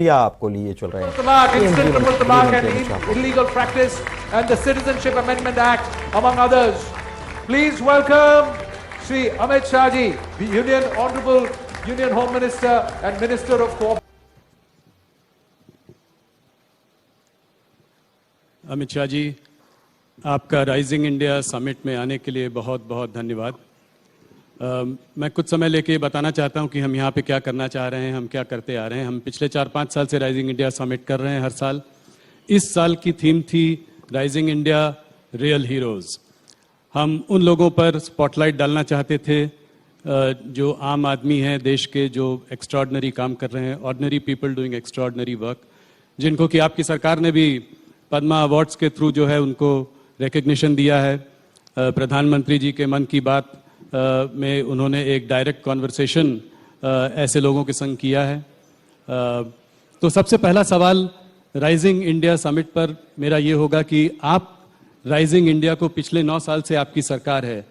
या आपको लिए चल रहे हैं instant triple talaq and illegal practice and the Citizenship Amendment Act, among others. Please welcome Shri Amit Shah ji, the Honorable Union Home Minister and Minister of Cooperation. Amit Shah ji, आपका rising India summit में आने के लिए बहुत बहुत धन्यवाद। मैं कुछ समय लेके बताना चाहता हूं कि हम यहाँ पे क्या करना चाह रहे हैं, हम क्या करते आ रहे हैं। हम पिछले 4-5 साल से राइजिंग इंडिया समिट कर रहे हैं हर साल। इस साल की थीम थी राइजिंग इंडिया रियल हीरोज। हम उन लोगों पर स्पॉटलाइट डालना चाहते थे जो आम आदमी हैं देश के, जो एक्स्ट्राऑर्डिनरी काम कर रहे हैं, ordinary people doing extraordinary work, जिनको कि आपकी सरकार ने भी पद्मा अवार्ड्स के थ्रू जो है उनको रिकग्निशन दिया है। प्रधानमंत्री जी के मन की बात में उन्होंने एक डायरेक्ट कॉन्वर्सेशन ऐसे लोगों के संग किया है। तो सबसे पहला सवाल राइजिंग इंडिया समिट पर मेरा ये होगा कि आप राइजिंग इंडिया को, पिछले 9 साल से आपकी सरकार है,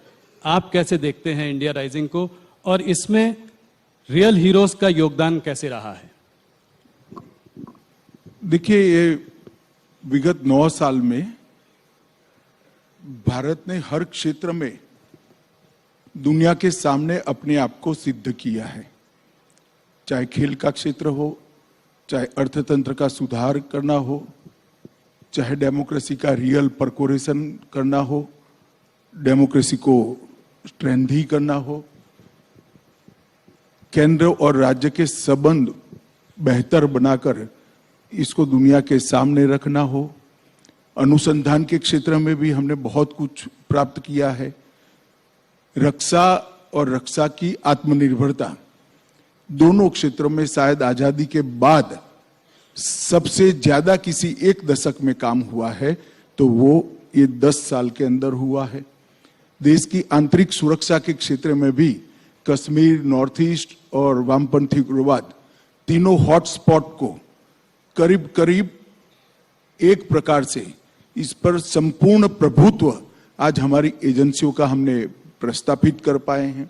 आप कैसे देखते हैं इंडिया राइजिंग को, और इसमें रियल हीरोज का योगदान कैसे रहा है? देखिए, ये विगत 9 साल में भारत ने हर क्षेत्र में दुनिया के सामने अपने आप को सिद्ध किया है। चाहे खेल का क्षेत्र हो, चाहे अर्थतंत्र का सुधार करना हो, चाहे डेमोक्रेसी का रियल परकोरेशन करना हो, डेमोक्रेसी को स्ट्रेंथी करना हो, केंद्र और राज्य के संबंध बेहतर बनाकर इसको दुनिया के सामने रखना हो। अनुसंधान के क्षेत्र में भी हमने बहुत कुछ प्राप्त किया है। रक्षा और रक्षा की आत्मनिर्भरता, दोनों क्षेत्रों में शायद आजादी के बाद सबसे ज्यादा किसी एक दशक में काम हुआ है, तो वो ये 10 साल के अंदर हुआ है। देश की आंतरिक सुरक्षा के क्षेत्र में भी कश्मीर, नॉर्थ ईस्ट और वामपंथी उग्रवाद, तीनों हॉटस्पॉट को करीब करीब एक प्रकार से इस पर संपूर्ण प्रभुत्व आज हमारी एजेंसियों का हमने प्रस्तापित कर पाए हैं।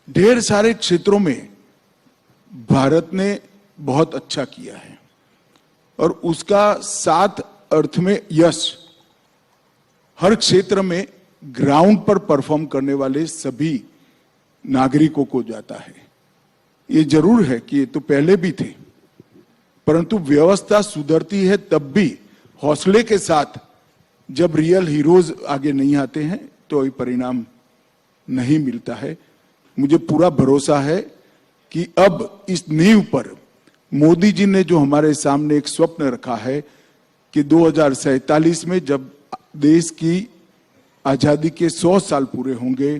ढेर सारे क्षेत्रों में भारत ने बहुत अच्छा किया है और उसका 7 अर्थ में यश हर क्षेत्र में ग्राउंड पर परफॉर्म करने वाले सभी नागरिकों को जाता है। ये जरूर है कि ये तो पहले भी थे, परंतु व्यवस्था सुधरती है तब भी हौसले के साथ। जब रियल हीरोज आगे नहीं आते हैं तो ये परिणाम नहीं मिलता है। मुझे पूरा भरोसा है कि अब इस नींव पर मोदी जी ने जो हमारे सामने एक स्वप्न रखा है कि 2047 में जब देश की आजादी के 100 साल पूरे होंगे,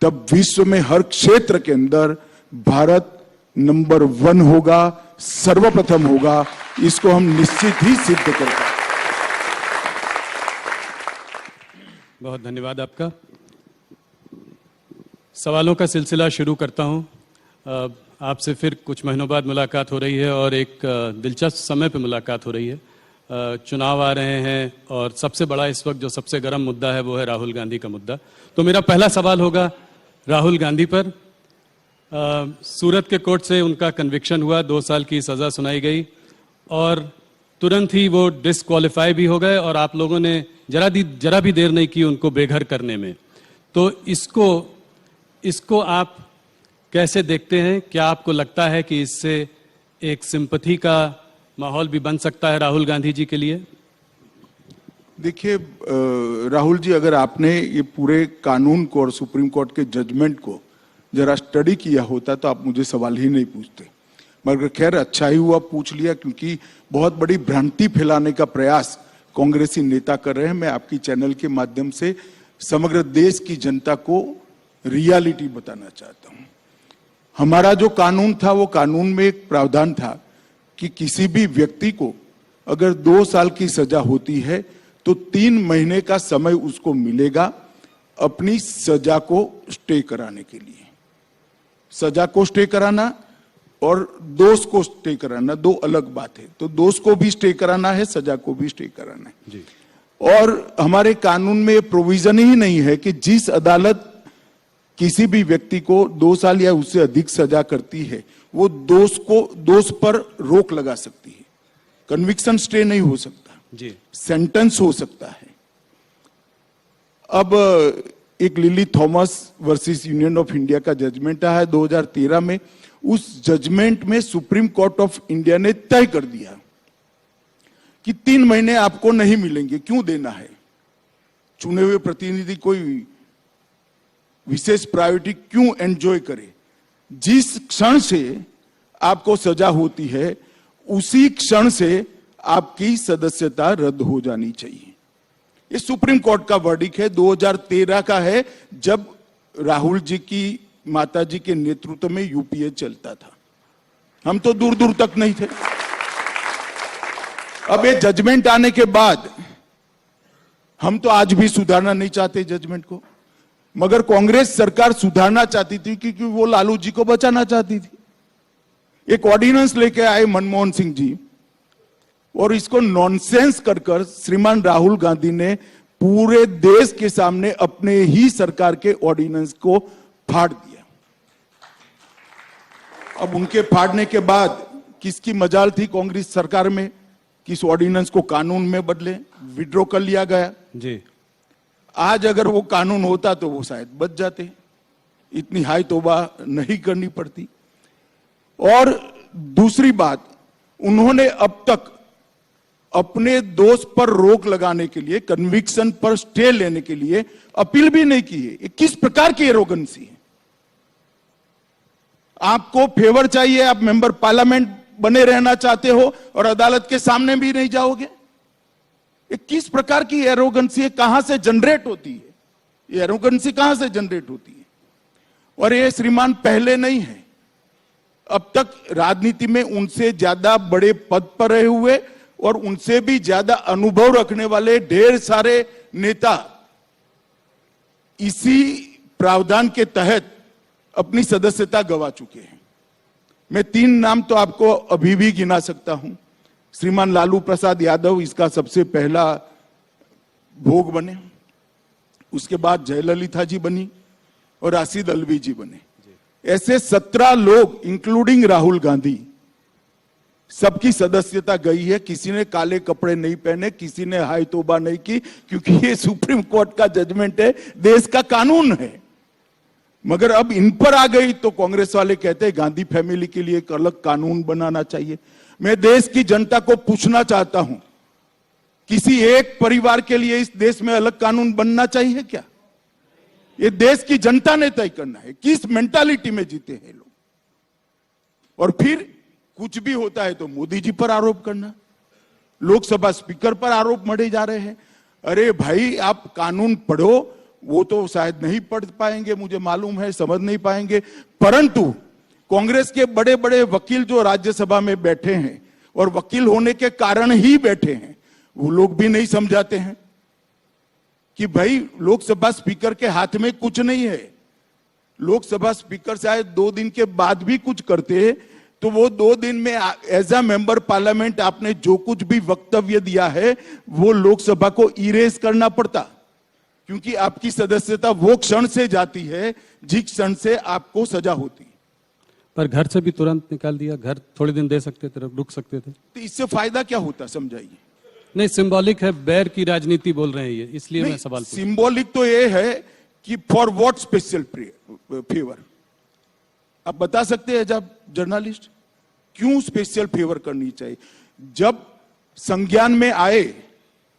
तब विश्व में हर क्षेत्र के अंदर भारत नंबर 1 होगा, सर्वप्रथम होगा। इसको हम निश्चित ही सिद्ध करेंगे। बहुत धन्यवाद आपका। सवालों का सिलसिला शुरू करता हूं। आपसे फिर कुछ महीनों बाद मुलाकात हो रही है और एक दिलचस्प समय पे मुलाकात हो रही है। चुनाव आ रहे हैं और सबसे बड़ा इस वक्त जो सबसे गर्म मुद्दा है वो है राहुल गांधी का मुद्दा। तो मेरा पहला सवाल होगा राहुल गांधी पर। सूरत के कोर्ट से उनका कन्विक्शन हुआ, 2 साल की सजा सुनाई गई और तुरंत ही वो डिस्क्वालीफाई भी हो गए और आप लोगों ने जरा भी देर नहीं की उनको बेघर करने में। तो इसको आप कैसे देखते हैं? क्या आपको लगता है कि इससे एक सिंपैथी का माहौल भी बन सकता है राहुल गांधी जी के लिए? देखिए राहुल जी, अगर आपने ये पूरे कानून को और सुप्रीम कोर्ट के जजमेंट को जरा स्टडी किया होता तो आप मुझे सवाल ही नहीं पूछते। मगर खैर, अच्छा ही हुआ पूछ लिया, क्योंकि बहुत बड़ी भ्रांति फैलाने का प्रयास कांग्रेसी नेता कर रहे हैं। मैं आपकी चैनल के माध्यम से समग्र देश की जनता को रियलिटी बताना चाहता हूं। हमारा जो कानून था, वो कानून में एक प्रावधान था कि किसी भी व्यक्ति को अगर 2 साल की सजा होती है तो 3 महीने का समय उसको मिलेगा अपनी सजा को स्टे कराने के लिए। सजा को स्टे कराना और दोष को स्टे कराना 2 अलग बात है। तो दोष को भी स्टे कराना है, सजा को भी स्टे कराना है जी। और हमारे कानून में प्रोविजन ही नहीं है कि जिस अदालत किसी भी व्यक्ति को 2 साल या उससे अधिक सजा करती है, वो दोष पर रोक लगा सकती है। कन्विक्शन स्टे नहीं हो सकता जी, सेंटेंस हो सकता है। अब एक lily Thomas versus union of India का जजमेंट आया है 2013 में। उस जजमेंट में सुप्रीम कोर्ट ऑफ इंडिया ने तय कर दिया कि 3 महीने आपको नहीं मिलेंगे। क्यों देना है? चुने हुए प्रतिनिधि कोई विशेष प्रायोरिटी क्यों एंजॉय करे? जिस क्षण से आपको सजा होती है उसी क्षण से आपकी सदस्यता रद्द हो जानी चाहिए। ये सुप्रीम कोर्ट का वर्डिक्ट है, 2013 का है, जब राहुल जी की माताजी के नेतृत्व में यूपीए चलता था। हम तो दूर दूर तक नहीं थे। अब ये जजमेंट आने के बाद हम तो आज भी सुधारना नहीं चाहते जजमेंट को, मगर कांग्रेस सरकार सुधारना चाहती थी क्योंकि वो लालू जी को बचाना चाहती थी। एक ऑर्डिनेंस लेके आए मनमोहन सिंह जी और इसको नॉनसेंस कर श्रीमान राहुल गांधी ने पूरे देश के सामने अपने ही सरकार के ऑर्डिनेंस को फाड़ दिया। अब उनके फाड़ने के बाद किसकी मजाल थी कांग्रेस सरकार में कि इस ऑर्डिनेंस को कानून में बदले, विड्रॉ कर लिया गया जी। आज अगर वो कानून होता तो वो शायद बच जाते, इतनी हाई तौबा नहीं करनी पड़ती। और दूसरी बात, उन्होंने अब तक अपने दोष पर रोक लगाने के लिए, कन्विक्शन पर स्टे लेने के लिए अपील भी नहीं की है। ये किस प्रकार की एरोगेंसी है? आपको फेवर चाहिए, आप मेंबर पार्लियामेंट बने रहना चाहते हो और अदालत के सामने भी नहीं जाओगे? ये किस प्रकार की एरोगेंसी है? कहां से जनरेट होती है ये एरोगेंसी? कहां से जनरेट होती है? और ये श्रीमान पहले नहीं है, अब तक राजनीति में उनसे ज्यादा बड़े पद पर रहे हुए और उनसे भी ज्यादा अनुभव रखने वाले ढेर सारे नेता इसी प्रावधान के तहत अपनी सदस्यता गंवा चुके हैं। मैं 3 नाम तो आपको अभी भी गिना सकता हूं। श्रीमान लालू प्रसाद यादव इसका सबसे पहला भोग बने, उसके बाद जयललिता जी बनी और राशिद अल्वी जी बने। ऐसे 17 लोग इंक्लूडिंग राहुल गांधी, सबकी सदस्यता गई है। किसी ने काले कपड़े नहीं पहने, किसी ने हाय तौबा नहीं की, क्योंकि ये सुप्रीम कोर्ट का जजमेंट है, देश का कानून है। मगर अब इन पर आ गई तो कांग्रेस वाले कहते हैं गांधी फैमिली के लिए एक अलग कानून बनाना चाहिए। मैं देश की जनता को पूछना चाहता हूं, किसी एक परिवार के लिए इस देश में अलग कानून बनना चाहिए क्या? ये देश की जनता ने तय करना है। किस मेंटालिटी में जीते हैं लोग? और फिर कुछ भी होता है तो मोदी जी पर आरोप करना, लोकसभा स्पीकर पर आरोप मढ़े जा रहे हैं। अरे भाई, आप कानून पढ़ो। वो तो शायद नहीं पढ़ पाएंगे, मुझे मालूम है, समझ नहीं पाएंगे, परंतु कांग्रेस के बड़े बड़े वकील जो राज्यसभा में बैठे हैं और वकील होने के कारण ही बैठे हैं, वो लोग भी नहीं समझाते हैं कि भाई लोकसभा स्पीकर के हाथ में कुछ नहीं है। लोकसभा स्पीकर शायद 2 दिन के बाद भी कुछ करते तो वो 2 दिन में एज अ मेंबर पार्लियामेंट आपने जो कुछ भी वक्तव्य दिया है वो लोकसभा को इरेज करना पड़ता, क्योंकि आपकी सदस्यता वो क्षण से जाती है जिस क्षण से आपको सजा होती। पर घर से भी तुरंत निकाल दिया। घर थोड़े दिन दे सकते थे, रुक सकते थे। तो इससे फायदा क्या होता, समझाइए। नहीं, सिंबॉलिक है, बैर की राजनीति बोल रहे हैं ये, इसलिए मैं सवाल पूछ। सिंबॉलिक तो ये है कि फॉर व्हाट स्पेशल फेवर? आप बता सकते हैं जब जर्नलिस्ट, क्यों स्पेशल फेवर करनी चाहिए? जब संज्ञान में आए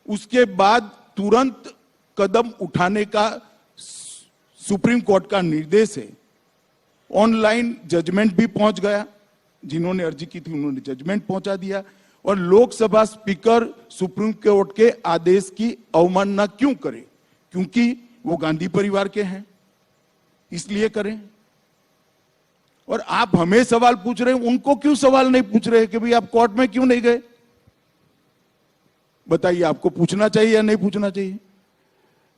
उसके बाद तुरंत कदम उठाने का सुप्रीम कोर्ट का निर्देश है। ऑनलाइन जजमेंट भी पहुंच गया, जिन्होंने अर्जी की थी उन्होंने जजमेंट पहुंचा दिया। और लोकसभा स्पीकर सुप्रीम कोर्ट के आदेश की अवमानना क्यों करे? क्योंकि वो गांधी परिवार के हैं, इसलिए करें। और आप हमें सवाल पूछ रहे हैं, उनको क्यों सवाल नहीं पूछ रहे कि भाई आप कोर्ट में क्यों नहीं गए? बताइए, आपको पूछना चाहिए या नहीं पूछना चाहिए?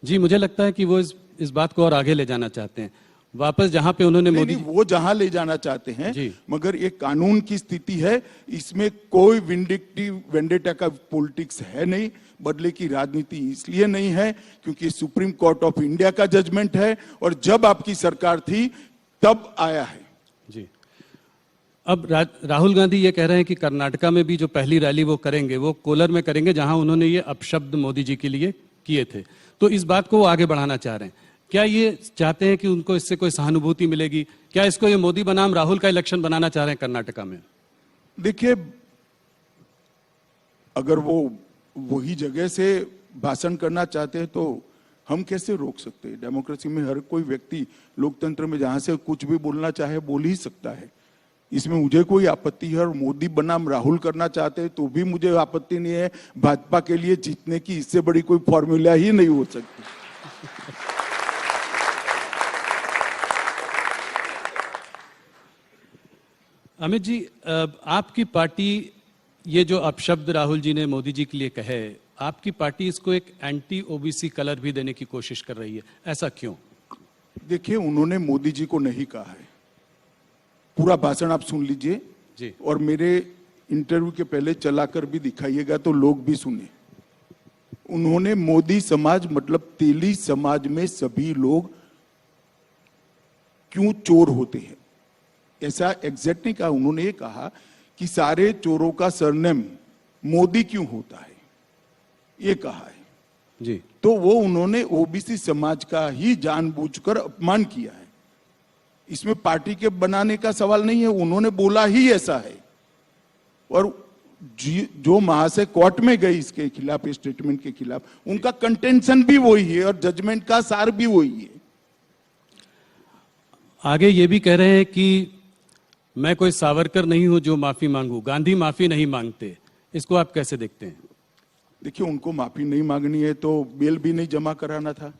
जी, मुझे लगता है कि वो इस बात को और आगे ले जाना चाहते हैं। वापस जहां पे उन्होंने नहीं, मोदी नहीं, वो जहां ले जाना चाहते हैं, जी। मगर ये कानून की स्थिति है, इसमें कोई वेंडेटा का पॉलिटिक्स है नहीं। बदले की राजनीति इसलिए नहीं है क्योंकि सुप्रीम कोर्ट ऑफ इंडिया का जजमेंट है और जब आपकी सरकार थी तब आया है। जी। अब राहुल गांधी ये कह रहे हैं कि कर्नाटका में भी जो पहली रैली वो करेंगे वो कोलर में करेंगे, जहां उन्होंने ये अपशब्द मोदी जी के लिए किए थे। तो इस बात को वो आगे बढ़ाना चाह रहे हैं। क्या ये चाहते हैं कि उनको इससे कोई सहानुभूति मिलेगी? क्या इसको ये मोदी बनाम राहुल का इलेक्शन बनाना चाह रहे हैं कर्नाटका में? देखिए, अगर वो वही जगह से भाषण करना चाहते हैं तो हम कैसे रोक सकते हैं? डेमोक्रेसी में हर कोई व्यक्ति, लोकतंत्र में जहां से कुछ भी बोलना चाहे बोल ही सकता है। इसमें मुझे कोई आपत्ति है। और मोदी बनाम राहुल करना चाहते हैं तो भी मुझे आपत्ति नहीं है। भाजपा के लिए जीतने की इससे बड़ी कोई फॉर्मूला ही नहीं हो सकती। अमित जी, आपकी पार्टी ये जो अपशब्द राहुल जी ने मोदी जी के लिए कहे, आपकी पार्टी इसको एक एंटी ओबीसी कलर भी देने की कोशिश कर रही है, ऐसा क्यों? देखिए, उन्होंने मोदी जी को नहीं कहा है। पूरा भाषण आप सुन लीजिए जी। और मेरे इंटरव्यू के पहले चलाकर भी दिखाइएगा तो लोग भी सुने। उन्होंने मोदी समाज मतलब तेली समाज में सभी लोग क्यों चोर होते हैं ऐसा एग्जैक्ट नहीं कहा। उन्होंने ये कहा कि सारे चोरों का सरनेम मोदी क्यों होता है, ये कहा है जी। तो वो उन्होंने ओबीसी समाज का ही जानबूझकर अपमान किया है। इसमें पार्टी के बनाने का सवाल नहीं है, उन्होंने बोला ही ऐसा है। और जो महाशय कोर्ट में गई इसके खिलाफ, स्टेटमेंट के खिलाफ, उनका कंटेंशन भी वही है और जजमेंट का सार भी वही है। आगे ये भी कह रहे हैं कि मैं कोई सावरकर नहीं हूं जो माफी मांगू, गांधी माफी नहीं मांगते। इसको आप कैसे देखते हैं? देखिए, उनको माफी नहीं मांगनी है तो बेल भी नहीं जमा कराना था।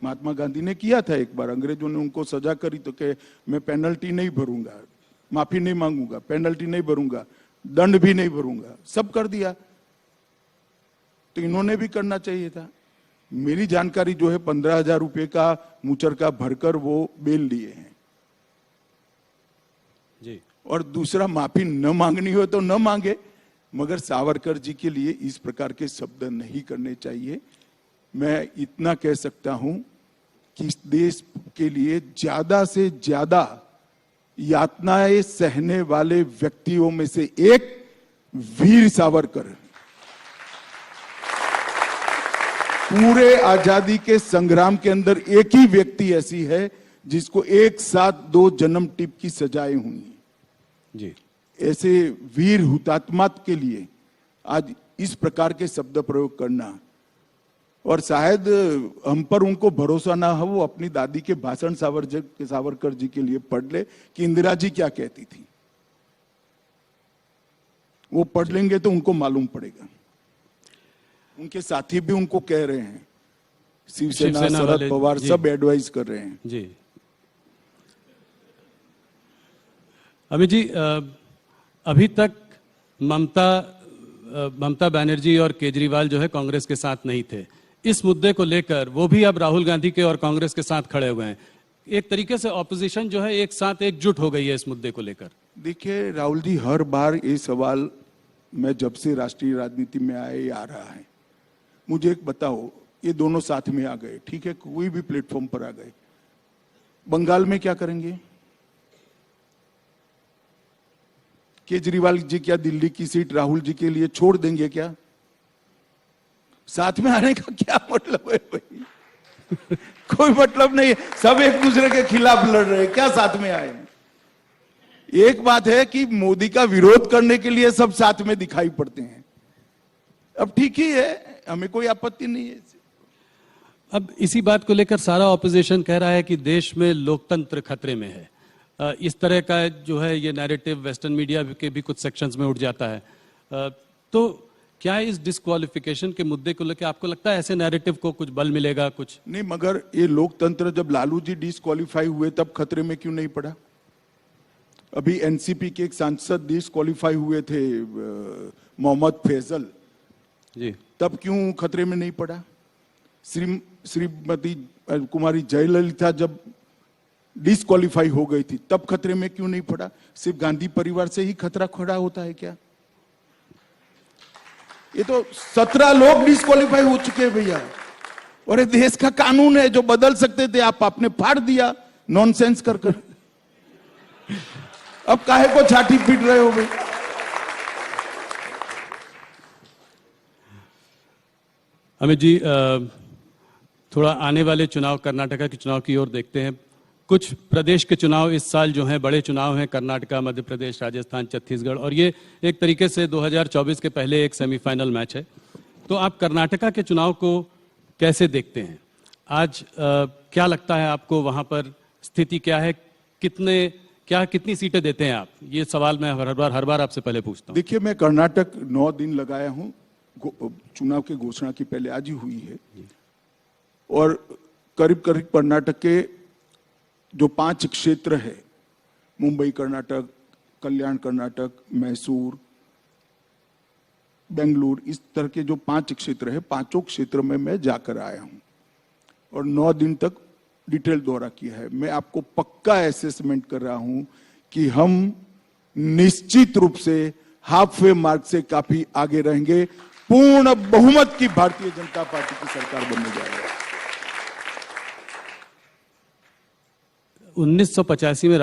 महात्मा गांधी ने किया था एक बार, अंग्रेजों ने उनको सजा करी तो कहे मैं पेनल्टी नहीं भरूंगा, माफी नहीं मांगूंगा, पेनल्टी नहीं भरूंगा, दंड भी नहीं भरूंगा, सब कर दिया। तो इन्होंने भी करना चाहिए था। मेरी जानकारी जो है 15,000 रुपए का मुचरका भरकर वो बेल लिए हैं जी। और दूसरा, माफी न मांगनी हो तो न मांगे, मगर सावरकर जी के लिए इस प्रकार के शब्द नहीं करने चाहिए। मैं इतना कह सकता हूं कि इस देश के लिए ज्यादा से ज्यादा यातनाएं सहने वाले व्यक्तियों में से एक वीर सावरकर। पूरे आजादी के संग्राम के अंदर एक ही व्यक्ति ऐसी है जिसको एक साथ 2 जन्म टिप की सजाएं हुई जी। ऐसे वीर हुतात्मा के लिए आज इस प्रकार के शब्द प्रयोग करना, और शायद हम पर उनको भरोसा ना हो, वो अपनी दादी के भाषण सावरकर जी के लिए पढ़ ले कि इंदिरा जी क्या कहती थी। वो पढ़ लेंगे तो उनको मालूम पड़ेगा। उनके साथी भी उनको कह रहे हैं, शिवसेना शरद पवार सब एडवाइस कर रहे हैं जी। अमित जी, अभी तक ममता बनर्जी और केजरीवाल जो है कांग्रेस के साथ नहीं थे। इस मुद्दे को लेकर वो भी अब राहुल गांधी के और कांग्रेस के साथ खड़े हुए हैं। एक तरीके से ऑपोजिशन जो है एक साथ एकजुट हो गई है इस मुद्दे को लेकर। देखिए राहुल जी, हर बार ये सवाल मैं जब से राष्ट्रीय राजनीति में आए आ रहा है। मुझे एक बताओ, ये दोनों साथ में आ गए, ठीक है, कोई भी प्लेटफॉर्म पर आ गए, बंगाल में क्या करेंगे? केजरीवाल जी क्या दिल्ली की सीट राहुल जी के लिए छोड़ देंगे क्या? साथ में आने का क्या मतलब है भाई? कोई मतलब नहीं है, सब एक दूसरे के खिलाफ लड़ रहे हैं, क्या साथ में आए? एक बात है कि मोदी का विरोध करने के लिए सब साथ में दिखाई पड़ते हैं। अब ठीक ही है, हमें कोई आपत्ति नहीं है। अब इसी बात को लेकर सारा ऑपोजिशन कह रहा है कि देश में लोकतंत्र खतरे में है। इस तरह का जो है ये नैरेटिव वेस्टर्न मीडिया के भी कुछ सेक्शंस में उठ जाता है। तो क्या इस डिस्क्वालिफिकेशन के मुद्दे को लेकर आपको लगता है ऐसे नैरेटिव को कुछ बल मिलेगा? कुछ नहीं, मगर ये लोकतंत्र जब लालू जी डिस्क्वालीफाई हुए तब खतरे में क्यों नहीं पड़ा? अभी एनसीपी के एक सांसद डिस्क्वालीफाई हुए थे, मोहम्मद फैजल जी, तब क्यों खतरे में नहीं पड़ा? श्रीमती कुमारी जयललिता जब डिस्क्वालीफाई हो गई थी तब खतरे में क्यों नहीं पड़ा? सिर्फ गांधी परिवार से ही खतरा खड़ा होता है क्या? ये तो 17 लोग डिस्क्वालीफाई हो चुके हैं भैया, और ये देश का कानून है जो बदल सकते थे, आप आपने फाड़ दिया नॉनसेंस कर कर। अब काहे को छाती पीट रहे हो भाई? अमित जी, थोड़ा आने वाले चुनाव, कर्नाटका के चुनाव की ओर देखते हैं। कुछ प्रदेश के चुनाव इस साल जो हैं बड़े चुनाव हैं, कर्नाटका, मध्य प्रदेश, राजस्थान, छत्तीसगढ़, और ये एक तरीके से 2024 के पहले एक सेमीफाइनल मैच है। तो आप कर्नाटका के चुनाव को कैसे देखते हैं? आज क्या लगता है आपको, वहां पर स्थिति क्या है? कितनी सीटें देते हैं आप? ये सवाल मैं हर बार आपसे पहले पूछता हूं। देखिए, मैं कर्नाटक 9 दिन लगाया हूं, चुनाव की घोषणा की पहले आज ही हुई है, और करीब करीब कर्नाटक के जो 5 क्षेत्र है, मुंबई कर्नाटक, कल्याण कर्नाटक, मैसूर, बेंगलुरु, इस तरह के जो 5 क्षेत्र है, 5 क्षेत्र में मैं जाकर आया हूं और 9 दिन तक डिटेल दौरा किया है। मैं आपको पक्का असेसमेंट कर रहा हूं कि हम निश्चित रूप से हाफ वे मार्क से काफी आगे रहेंगे। पूर्ण बहुमत की भारतीय जनता पार्टी की सरकार बनने जा रही है। 1985 में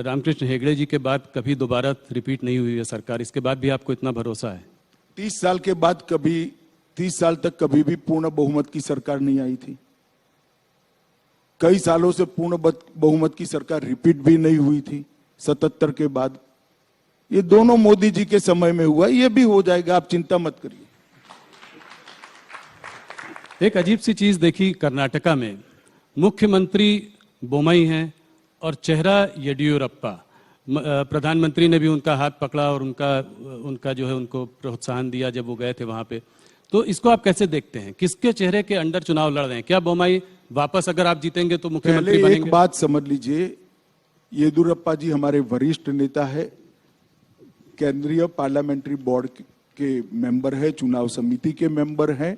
रामकृष्ण हेगड़े जी के बाद कभी दोबारा रिपीट नहीं हुई है सरकार, इसके बाद भी आपको इतना भरोसा है? 30 साल के बाद 30 साल तक कभी भी पूर्ण बहुमत की सरकार नहीं आई थी। कई सालों से पूर्ण बहुमत की सरकार रिपीट भी नहीं हुई थी 77 के बाद। ये दोनों मोदी जी के समय में हुआ, ये भी हो जाएगा, आप चिंता मत करिए। एक अजीब सी चीज देखी कर्नाटका में, मुख्यमंत्री बोमई हैं और चेहरा येडियुरप्पा। प्रधानमंत्री ने भी उनका हाथ पकड़ा और उनका जो है उनको प्रोत्साहन दिया जब वो गए थे वहां पे। तो इसको आप कैसे देखते हैं? किसके चेहरे के अंडर चुनाव लड़ रहे हैं? क्या बोमई वापस अगर आप जीतेंगे तो मुख्यमंत्री बनेंगे? एक बात समझ लीजिए, येदियुरप्पा जी हमारे वरिष्ठ नेता है, केंद्रीय पार्लियामेंट्री बोर्ड के मेंबर है, चुनाव समिति के मेंबर हैं,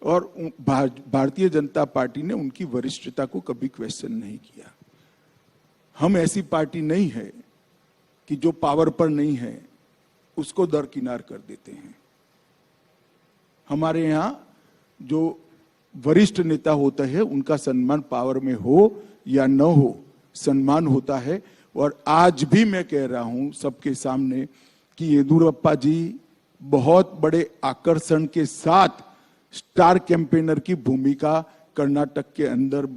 और भारतीय जनता पार्टी ने उनकी वरिष्ठता को कभी क्वेश्चन नहीं किया। हम ऐसी पार्टी नहीं है कि जो पावर पर नहीं है उसको दरकिनार कर देते हैं। हमारे यहां जो वरिष्ठ नेता होता है उनका सम्मान पावर में हो या न हो, सम्मान होता है। और आज भी मैं कह रहा हूं सबके सामने कि येदियुरप्पा जी बहुत बड़े आकर्षण के साथ स्टार कैंपेनर की भूमिका कर्नाटक के अंदर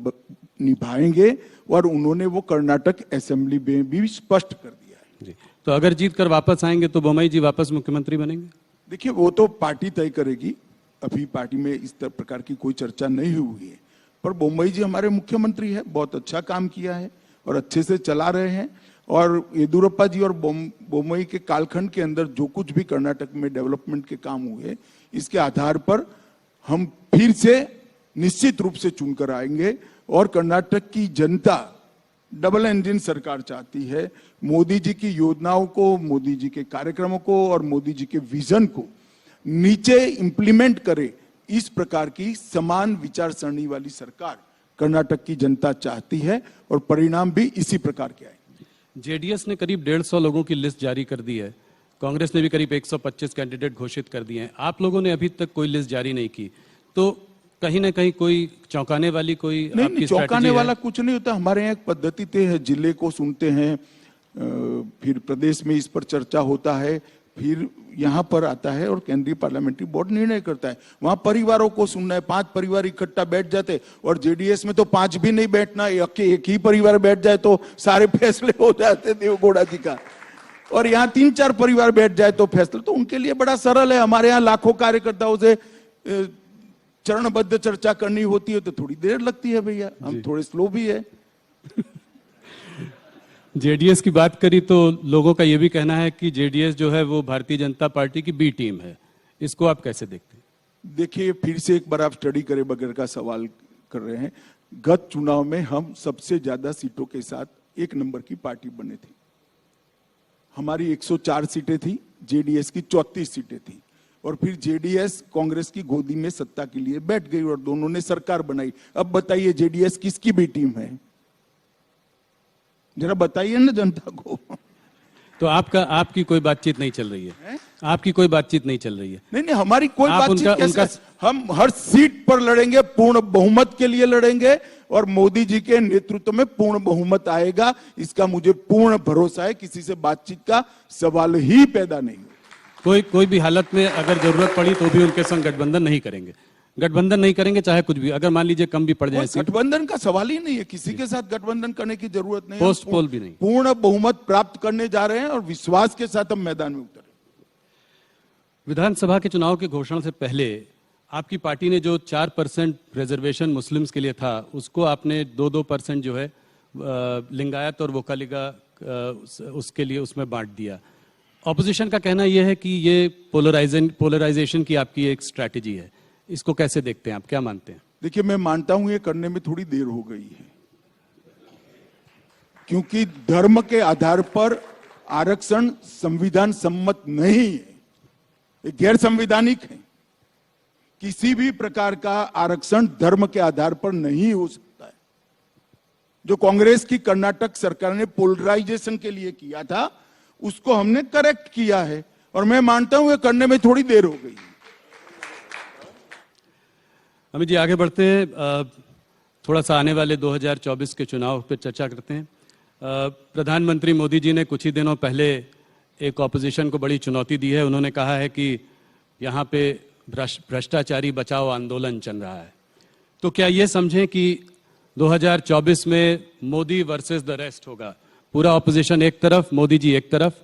निभाएंगे, और उन्होंने वो कर्नाटक असेंबली में भी स्पष्ट कर दिया है। जी। तो अगर जीत कर वापस आएंगे तो बोमई जी वापस मुख्यमंत्री बनेंगे? देखिए, वो तो पार्टी तय करेगी, अभी पार्टी में इस प्रकार की कोई चर्चा नहीं हुई है। पर बोमई जी हमारे मुख्यमंत्री है, बहुत अच्छा काम किया है और अच्छे से चला रहे हैं। और येदियुरप्पा जी और बोमई के कालखंड के अंदर जो कुछ भी कर्नाटक में डेवलपमेंट के काम हुए, इसके आधार पर हम फिर से निश्चित रूप से चुनकर आएंगे। और कर्नाटक की जनता डबल इंजन सरकार चाहती है। मोदी जी की योजनाओं को, मोदी जी के कार्यक्रमों को और मोदी जी के विजन को नीचे इंप्लीमेंट करे, इस प्रकार की समान विचारसरणी वाली सरकार कर्नाटक की जनता चाहती है, और परिणाम भी इसी प्रकार के आए। जेडीएस ने करीब 150 लोगों की लिस्ट जारी कर दी है, कांग्रेस ने भी करीब 125 कैंडिडेट घोषित कर दिए हैं, आप लोगों ने अभी तक कोई लिस्ट जारी नहीं की। तो कहीं ना कहीं कोई चौंकाने वाली कोई नहीं, चौंकाने वाला कुछ नहीं होता। हमारे यहाँ एक पद्धति तय है, जिले को सुनते हैं, फिर प्रदेश में इस पर चर्चा होता है, फिर यहाँ पर आता है और केंद्रीय पार्लियामेंट्री बोर्ड निर्णय करता है। वहां परिवारों को सुनना है, 5 परिवार इकट्ठा बैठ जाते, और जेडीएस में तो 5 भी नहीं बैठना, एक ही परिवार बैठ जाए तो सारे फैसले हो जाते देवगौड़ा जी का। और यहाँ 3-4 परिवार बैठ जाए तो फैसला तो उनके लिए बड़ा सरल है। हमारे यहाँ लाखों कार्यकर्ताओं से चरणबद्ध चर्चा करनी होती है तो थोड़ी देर लगती है भैया, हम थोड़े स्लो भी है। जेडीएस की बात करी तो लोगों का यह भी कहना है कि जेडीएस जो है वो भारतीय जनता पार्टी की बी टीम है, इसको आप कैसे देखते हैं? देखिए, फिर से एक बार आप स्टडी करे बगैर का सवाल कर रहे हैं। गत चुनाव में हम सबसे ज्यादा सीटों के साथ 1 नंबर की पार्टी बने थे। हमारी 104 सीटें थी, जेडीएस की 34 सीटें थी। और फिर जेडीएस कांग्रेस की गोदी में सत्ता के लिए बैठ गई और दोनों ने सरकार बनाई। अब बताइए जेडीएस किसकी बी टीम है? जरा बताइए ना जनता को। तो आपकी कोई बातचीत नहीं चल रही है? आपकी कोई बातचीत नहीं चल रही है? नहीं, हमारी कोई आप बातचीत उनका हम हर सीट पर लड़ेंगे, पूर्ण बहुमत के लिए लड़ेंगे और मोदी जी के नेतृत्व में पूर्ण बहुमत आएगा, इसका मुझे पूर्ण भरोसा है। किसी से बातचीत का सवाल ही पैदा नहीं हो। कोई भी हालत में अगर जरूरत पड़ी तो भी उनके संग गठबंधन नहीं करेंगे? गठबंधन नहीं करेंगे चाहे कुछ भी, अगर मान लीजिए कम भी पड़ जाए सीट? गठबंधन का सवाल ही नहीं है, किसी के साथ गठबंधन करने की जरूरत नहीं है। पोस्ट पोल भी नहीं। पूर्ण बहुमत प्राप्त करने जा रहे हैं और विश्वास के साथ हम मैदान में उतरे। विधानसभा के चुनाव की घोषणा से पहले आपकी पार्टी ने जो 4% रिजर्वेशन मुस्लिम्स के लिए था, उसको आपने 2% जो है लिंगायत और वोकालिगा उसके लिए उसमें बांट दिया। ऑपोजिशन का कहना यह है कि ये पोलराइजेशन की आपकी एक स्ट्रैटेजी है, इसको कैसे देखते हैं आप, क्या मानते हैं? देखिए, मैं मानता हूं ये करने में थोड़ी देर हो गई है, क्योंकि धर्म के आधार पर आरक्षण संविधान सम्मत नहीं है, ये गैर संवैधानिक है। किसी भी प्रकार का आरक्षण धर्म के आधार पर नहीं हो सकता है। जो कांग्रेस की कर्नाटक सरकार ने पोलराइजेशन के लिए किया था, उसको हमने करेक्ट किया है और मैं मानता हूं ये करने में थोड़ी देर हो गई। अमित जी, आगे बढ़ते हैं, थोड़ा सा आने वाले 2024 के चुनाव पर चर्चा करते हैं। प्रधानमंत्री मोदी जी ने कुछ ही दिनों पहले एक ऑपोजिशन को बड़ी चुनौती दी है। उन्होंने कहा है कि यहाँ पे भ्रष्टाचारी बचाओ आंदोलन चल रहा है। तो क्या ये समझें कि 2024 में मोदी वर्सेस द रेस्ट होगा? पूरा ऑपोजिशन एक तरफ, मोदी जी एक तरफ।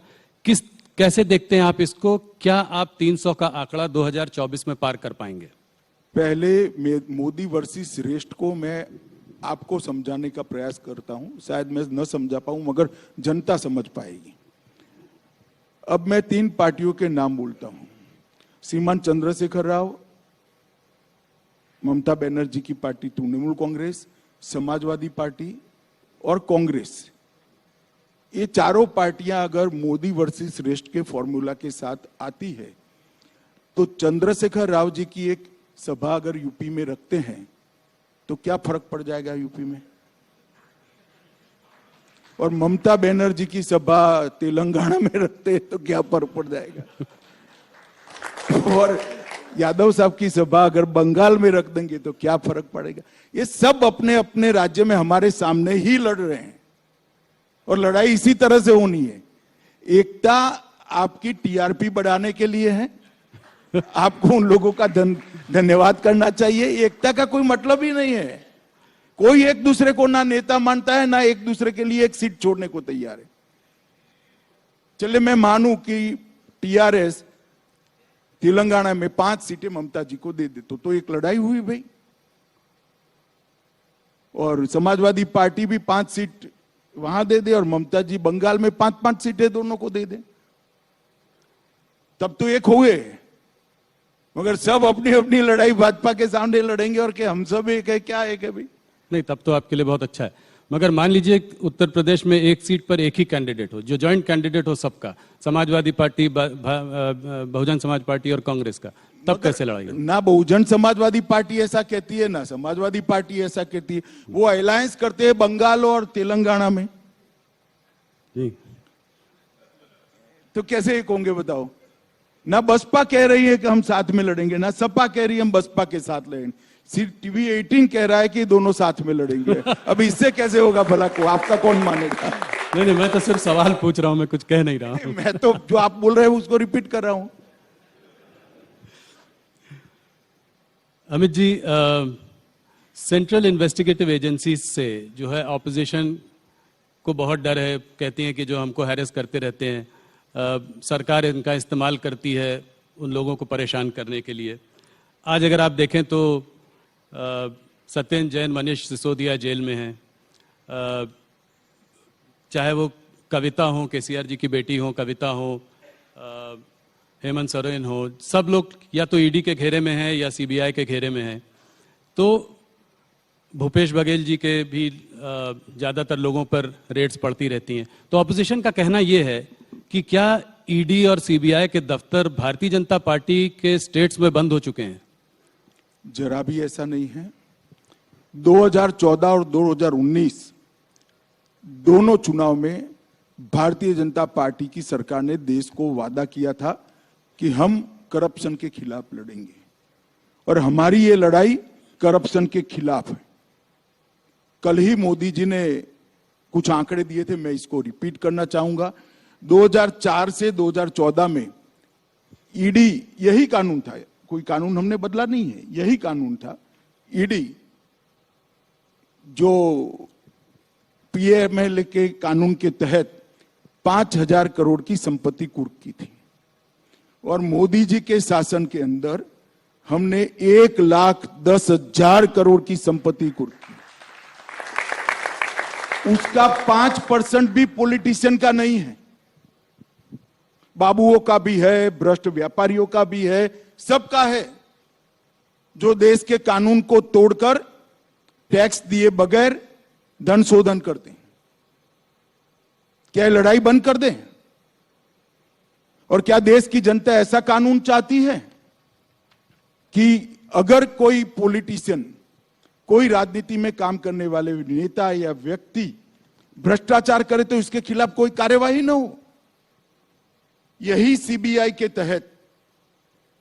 कैसे देखते हैं आप इसको? क्या आप 300 का आंकड़ा 2024 में पार कर पाएंगे? पहले मोदी वर्सेस रेस्ट को मैं आपको समझाने का प्रयास करता हूं। शायद मैं न समझा पाऊं मगर जनता समझ पाएगी। अब मैं 3 पार्टियों के नाम बोलता हूं। श्रीमान चंद्रशेखर राव, ममता बनर्जी की पार्टी तृणमूल कांग्रेस, समाजवादी पार्टी और कांग्रेस। ये चारों पार्टियां अगर मोदी वर्सेस रेस्ट के फॉर्मूला के साथ आती है तो चंद्रशेखर राव जी की एक सभा अगर यूपी में रखते हैं तो क्या फर्क पड़ जाएगा यूपी में? और ममता बनर्जी की सभा तेलंगाना में रखते हैं तो क्या फर्क पड़ जाएगा? और यादव साहब की सभा अगर बंगाल में रख देंगे तो क्या फर्क पड़ेगा? ये सब अपने अपने राज्य में हमारे सामने ही लड़ रहे हैं और लड़ाई इसी तरह से होनी है। एकता आपकी टीआरपी बढ़ाने के लिए है। आपको उन लोगों का धन्यवाद करना चाहिए। एकता का कोई मतलब ही नहीं है। कोई एक दूसरे को ना नेता मानता है, ना एक दूसरे के लिए एक सीट छोड़ने को तैयार है। चलिए मैं मानूं कि टीआरएस तेलंगाना में 5 सीटें ममता जी को दे दे तो एक लड़ाई हुई भाई। और समाजवादी पार्टी भी 5 सीट वहां दे दे और ममता जी बंगाल में 5-5 सीटें दोनों को दे दे, तब तो एक हुए। मगर सब अपनी अपनी लड़ाई भाजपा के सामने लड़ेंगे और कि हम सब एक है, क्या एक है भाई? नहीं, तब तो आपके लिए बहुत अच्छा है। मगर मान लीजिए उत्तर प्रदेश में एक सीट पर एक ही कैंडिडेट हो, जो जॉइंट कैंडिडेट हो सबका, समाजवादी पार्टी, बहुजन समाज पार्टी और कांग्रेस का, तब कैसे लड़ाई? ना बहुजन समाजवादी पार्टी ऐसा कहती है, ना समाजवादी पार्टी ऐसा कहती है। वो अलायंस करते हैं बंगाल और तेलंगाना में जी। तो कैसे एक होंगे बताओ? ना बसपा कह रही है कि हम साथ में लड़ेंगे, ना सपा कह रही है हम बसपा के साथ लड़ेंगे। सिर्फ टीवी 18 कह रहा है कि दोनों साथ में लड़ेंगे। अब इससे कैसे होगा भला? को आपका कौन मानेगा? नहीं, मैं तो सिर्फ सवाल पूछ रहा हूं, मैं कुछ कह नहीं रहा हूं। मैं तो जो आप बोल रहे हैं उसको रिपीट कर रहा हूं। Amit ji, central investigative agency से जो है ऑपोजिशन को बहुत डर है। कहती हैं कि जो हमको हैरेस करते रहते हैं, सरकार इनका इस्तेमाल करती है उन लोगों को परेशान करने के लिए। आज अगर आप देखें तो सत्येंद्र जैन, मनीष सिसोदिया जेल में हैं। चाहे वो कविता हो, केसीआर जी की बेटी हो कविता हो, हेमंत सोरेन हो, सब लोग या तो ईडी के घेरे में हैं या सीबीआई के घेरे में हैं। तो भूपेश बघेल जी के भी ज़्यादातर लोगों पर रेड्स पड़ती रहती हैं। तो ऑपोजिशन का कहना यह है कि क्या ईडी और सीबीआई के दफ्तर भारतीय जनता पार्टी के स्टेट्स में बंद हो चुके हैं? जरा भी ऐसा नहीं है। 2014 और 2019 दोनों चुनाव में भारतीय जनता पार्टी की सरकार ने देश को वादा किया था कि हम करप्शन के खिलाफ लड़ेंगे, और हमारी ये लड़ाई करप्शन के खिलाफ है। कल ही मोदी जी ने कुछ आंकड़े दिए थे, मैं इसको रिपीट करना चाहूंगा। 2004 से 2014 में ईडी, यही कानून था, कोई कानून हमने बदला नहीं है, यही कानून था। ईडी जो पीएमएल के कानून के तहत 5,000 करोड़ की संपत्ति कुर्क की थी, और मोदी जी के शासन के अंदर हमने 1,10,000 करोड़ की संपत्ति कुर्क की। उसका 5% भी पॉलिटिशियन का नहीं है, बाबुओं का भी है, भ्रष्ट व्यापारियों का भी है, सबका है, जो देश के कानून को तोड़कर टैक्स दिए बगैर धन शोधन करते हैं। क्या लड़ाई बंद कर दें? और क्या देश की जनता ऐसा कानून चाहती है कि अगर कोई पॉलिटिशियन, कोई राजनीति में काम करने वाले नेता या व्यक्ति भ्रष्टाचार करे तो इसके खिलाफ कोई कार्यवाही न हो? यही सीबीआई के तहत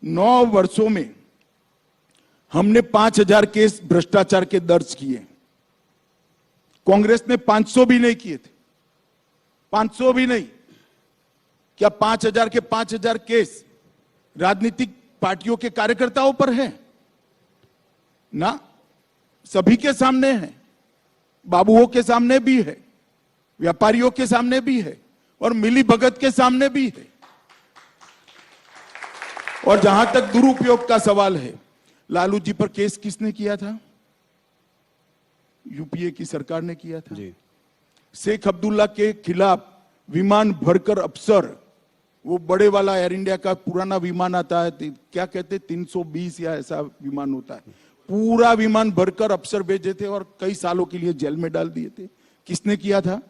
9 वर्षों में हमने 5,000 केस भ्रष्टाचार के दर्ज किए। कांग्रेस ने 500 भी नहीं किए थे, 500 भी नहीं। क्या 5,000 के 5,000 केस राजनीतिक पार्टियों के कार्यकर्ताओं पर है? ना, सभी के सामने है, बाबुओं के सामने भी है, व्यापारियों के सामने भी है, और मिली भगत के सामने भी है। और जहां तक दुरुपयोग का सवाल है, लालू जी पर केस किसने किया था? यूपीए की सरकार ने किया था जी। शेख अब्दुल्ला के खिलाफ विमान भरकर अफसर, वो बड़े वाला एयर इंडिया का पुराना विमान आता है, क्या कहते 320 या ऐसा विमान होता है, पूरा विमान भरकर अफसर भेजे थे और कई सालों के लिए जेल में डाल दिए थे। किसने किया था?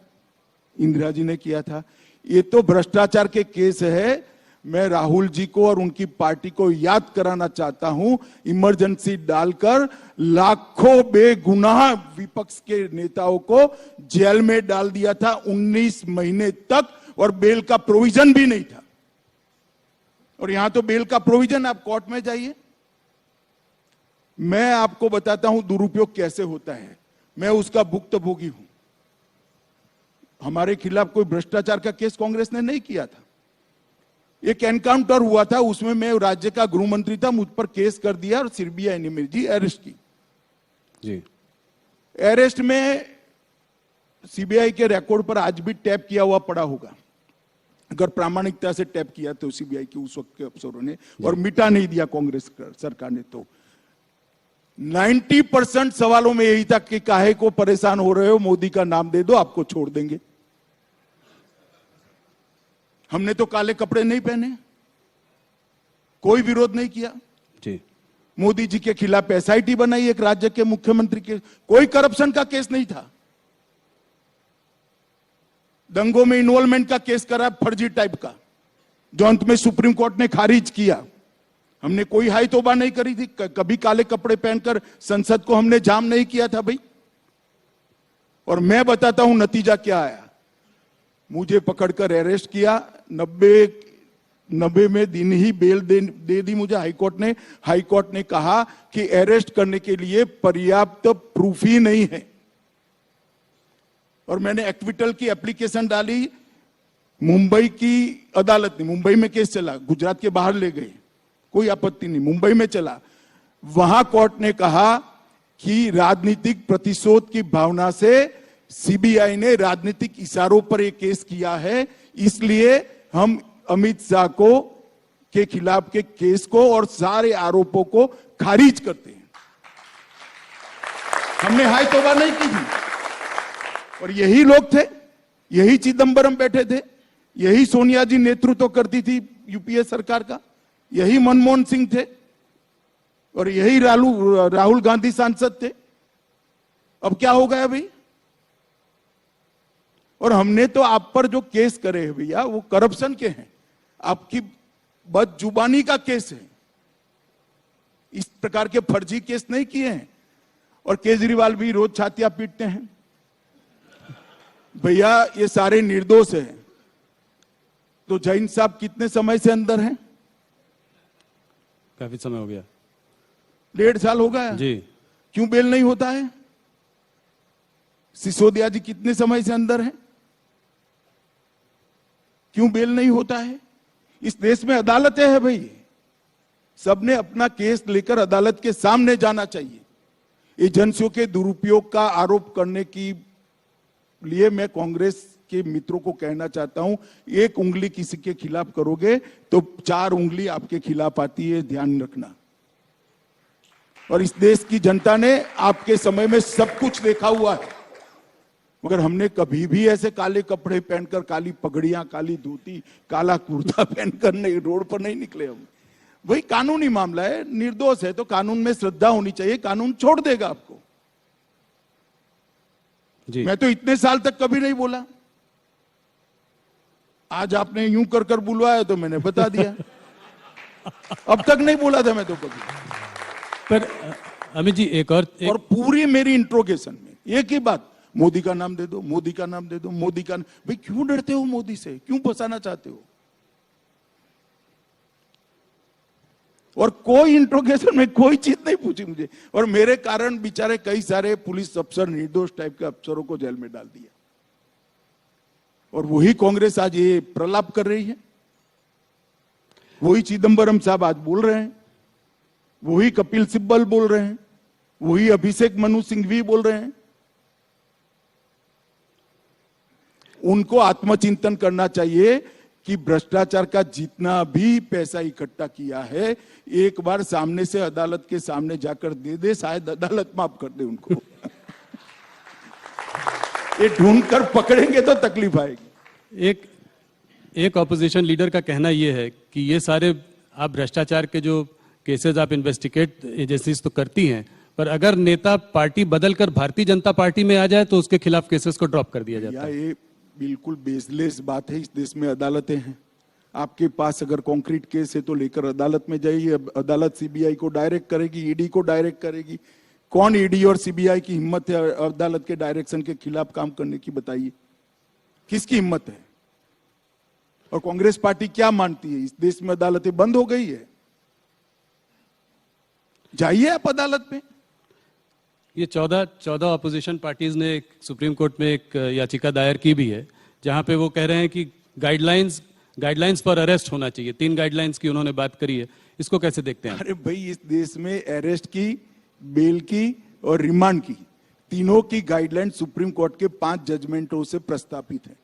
इंदिरा जी ने किया था। ये तो भ्रष्टाचार के केस है। मैं राहुल जी को और उनकी पार्टी को याद कराना चाहता हूं, इमरजेंसी डालकर लाखों बेगुनाह विपक्ष के नेताओं को जेल में डाल दिया था 19 महीने तक, और बेल का प्रोविजन भी नहीं था। और यहां तो बेल का प्रोविजन, आप कोर्ट में जाइए। मैं आपको बताता हूं दुरुपयोग कैसे होता है, मैं उसका भुक्तभोगी हूं। हमारे खिलाफ कोई भ्रष्टाचार का केस कांग्रेस ने नहीं किया था। एक एनकाउंटर हुआ था, उसमें मैं राज्य का गृह मंत्री था, मुझ पर केस कर दिया और सीबीआई ने मेरी अरेस्ट की जी। अरेस्ट में सीबीआई के रिकॉर्ड पर आज भी टैप किया हुआ पड़ा होगा, अगर प्रामाणिकता से टैप किया तो सीबीआई के उस वक्त के अफसरों ने, और मिटा नहीं दिया कांग्रेस सरकार ने। तो 90% सवालों में यही था कि काहे को परेशान हो रहे हो, मोदी का नाम दे दो आपको छोड़ देंगे। हमने तो काले कपड़े नहीं पहने, कोई विरोध नहीं किया जी। मोदी जी के खिलाफ एसआईटी बनाई एक राज्य के मुख्यमंत्री के, कोई करप्शन का केस नहीं था। दंगों में इन्वॉल्वमेंट का केस करा फर्जी टाइप का, जो अंत में सुप्रीम कोर्ट ने खारिज किया। हमने कोई हाई तौबा नहीं करी थी, कभी काले कपड़े पहनकर संसद को हमने जाम नहीं किया था भाई। और मैं बताता हूं नतीजा क्या आया। मुझे पकड़कर अरेस्ट किया, 90 में दिन ही बेल दे दी मुझे हाईकोर्ट ने। हाईकोर्ट ने कहा कि अरेस्ट करने के लिए पर्याप्त प्रूफ ही नहीं है, और मैंने एक्विटल की एप्लीकेशन डाली। मुंबई की अदालत ने, मुंबई में केस चला, गुजरात के बाहर ले गए, कोई आपत्ति नहीं, मुंबई में चला। वहां कोर्ट ने कहा कि राजनीतिक प्रतिशोध की भावना से सीबीआई ने राजनीतिक इशारों पर एक केस किया है, इसलिए हम अमित शाह को के खिलाफ के केस को और सारे आरोपों को खारिज करते हैं। हमने हाई तौबा नहीं की थी। और यही लोग थे, यही चिदंबरम बैठे थे, यही सोनिया जी नेतृत्व करती थी यूपीए सरकार का, यही मनमोहन सिंह थे, और यही राहुल गांधी सांसद थे। अब क्या हो गया भाई? और हमने तो आप पर जो केस करे हैं भैया वो करप्शन के हैं, आपकी बदजुबानी का केस है, इस प्रकार के फर्जी केस नहीं किए हैं। और केजरीवाल भी रोज छातियां पीटते हैं भैया ये सारे निर्दोष हैं। तो जैन साहब कितने समय से अंदर हैं? काफी समय हो गया, 1.5 साल हो गया जी। क्यों बेल नहीं होता है? सिसोदिया जी कितने समय से अंदर हैं? क्यों बेल नहीं होता है? इस देश में अदालतें हैं भाई, सबने अपना केस लेकर अदालत के सामने जाना चाहिए। एजेंसियों के दुरुपयोग का आरोप करने की लिए मैं कांग्रेस के मित्रों को कहना चाहता हूं, एक उंगली किसी के खिलाफ करोगे तो 4 उंगली आपके खिलाफ आती है, ध्यान रखना। और इस देश की जनता ने आपके समय में सब कुछ देखा हुआ है, मगर हमने कभी भी ऐसे काले कपड़े पहनकर, काली पगड़ियां, काली धोती, काला कुर्ता पहनकर नहीं, रोड पर नहीं निकले हम। वही कानूनी मामला है, निर्दोष है तो कानून में श्रद्धा होनी चाहिए, कानून छोड़ देगा आपको जी। मैं तो इतने साल तक कभी नहीं बोला, आज आपने यूं कर कर बुलवाया तो मैंने बता दिया। अब तक नहीं बोला था मैं तो कभी। पर अमित जी एक और और पूरी मेरी इंट्रोगेशन में एक ही बात, मोदी का नाम दे दो, मोदी का नाम दे दो, मोदी का। भाई क्यों डरते हो मोदी से, क्यों फंसाना चाहते हो? और कोई इंट्रोगेशन में कोई चीज नहीं पूछी मुझे, और मेरे कारण बेचारे कई सारे पुलिस अफसर, निर्दोष टाइप के अफसरों को जेल में डाल दिया। और वही कांग्रेस आज ये प्रलाप कर रही है, वही चिदंबरम साहब आज बोल रहे हैं, वही कपिल सिब्बल बोल रहे हैं, वही अभिषेक मनु सिंघवी बोल रहे हैं। उनको आत्मचिंतन करना चाहिए कि भ्रष्टाचार का जितना भी पैसा इकट्ठा किया है एक बार सामने से अदालत के सामने जाकर दे दे, शायद अदालत माफ कर दे उनको। ये ढूंढ कर पकड़ेंगे तो तकलीफ आएगी। एक ऑपोजिशन लीडर का कहना यह है कि ये सारे आप भ्रष्टाचार के जो केसेस आप इन्वेस्टिगेट एजेंसीज तो करती हैं, पर अगर नेता पार्टी बदलकर भारतीय जनता पार्टी में आ जाए तो उसके खिलाफ केसेस को ड्रॉप कर दिया जाता है। ये बिल्कुल बेसलेस बात है। इस देश में अदालतें हैं, आपके पास अगर कॉन्क्रीट केस है तो लेकर अदालत में जाइए, अदालत सीबीआई को डायरेक्ट करेगी, ईडी को डायरेक्ट करेगी। कौन ईडी और सीबीआई की हिम्मत है अदालत के डायरेक्शन के खिलाफ काम करने की? बताइए किसकी हिम्मत है? और कांग्रेस पार्टी क्या मानती है? इस देश में अदालतें बंद हो गई है, जाइए आप अदालत में। ये 14 ऑपोजिशन पार्टीज ने सुप्रीम कोर्ट में एक याचिका दायर की भी है, जहां पे वो कह रहे हैं कि गाइडलाइंस फॉर अरेस्ट होना चाहिए। 3 गाइडलाइंस की उन्होंने बात करी है, इसको कैसे देखते हैं? अरे भाई, इस देश में अरेस्ट की, बेल की और रिमांड की, तीनों की गाइडलाइन सुप्रीम कोर्ट के 5 जजमेंटों से प्रस्तावित है।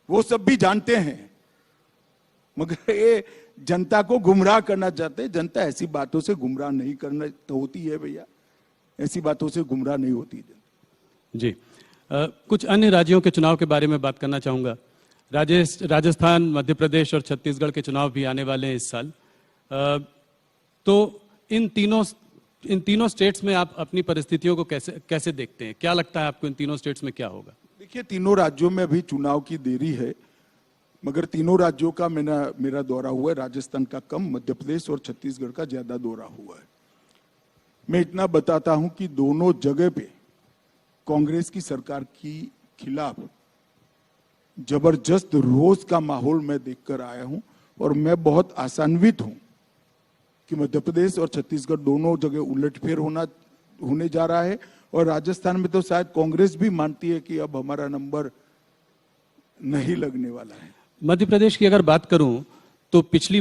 वो सब भी जानते हैं, मगर ये जनता को गुमराह करना चाहते हैं। जनता ऐसी बातों से गुमराह नहीं करना तो होती है भैया, ऐसी बातों से गुमराह नहीं होती जनता। जी कुछ अन्य राज्यों के चुनाव के बारे में बात करना चाहूंगा। राजस्थान, मध्य प्रदेश और छत्तीसगढ़ के चुनाव भी आने वाले हैं इस साल। तो इन तीनों स्टेट्स में आप अपनी परिस्थितियों को कैसे देखते हैं? क्या लगता है आपको इन तीनों स्टेट्स में क्या होगा? देखिए, तीनों राज्यों में अभी चुनाव की देरी है, मगर तीनों राज्यों का मेरा दौरा हुआ है। राजस्थान का कम, मध्य प्रदेश और छत्तीसगढ़ का ज्यादा दौरा हुआ है। मैं इतना बताता हूं कि दोनों जगह पे कांग्रेस की सरकार की खिलाफ जबरदस्त रोष का माहौल मैं देखकर आया हूं, और मैं बहुत आशान्वित हूं कि मध्य प्रदेश और छत्तीसगढ़ दोनों जगह उलटफेर होने जा रहा है। और राजस्थान में तो शायद कांग्रेस भी मानती है कि अब हमारा नंबर नहीं लगने वाला है। मध्य प्रदेश की अगर बात करूं तो पिछली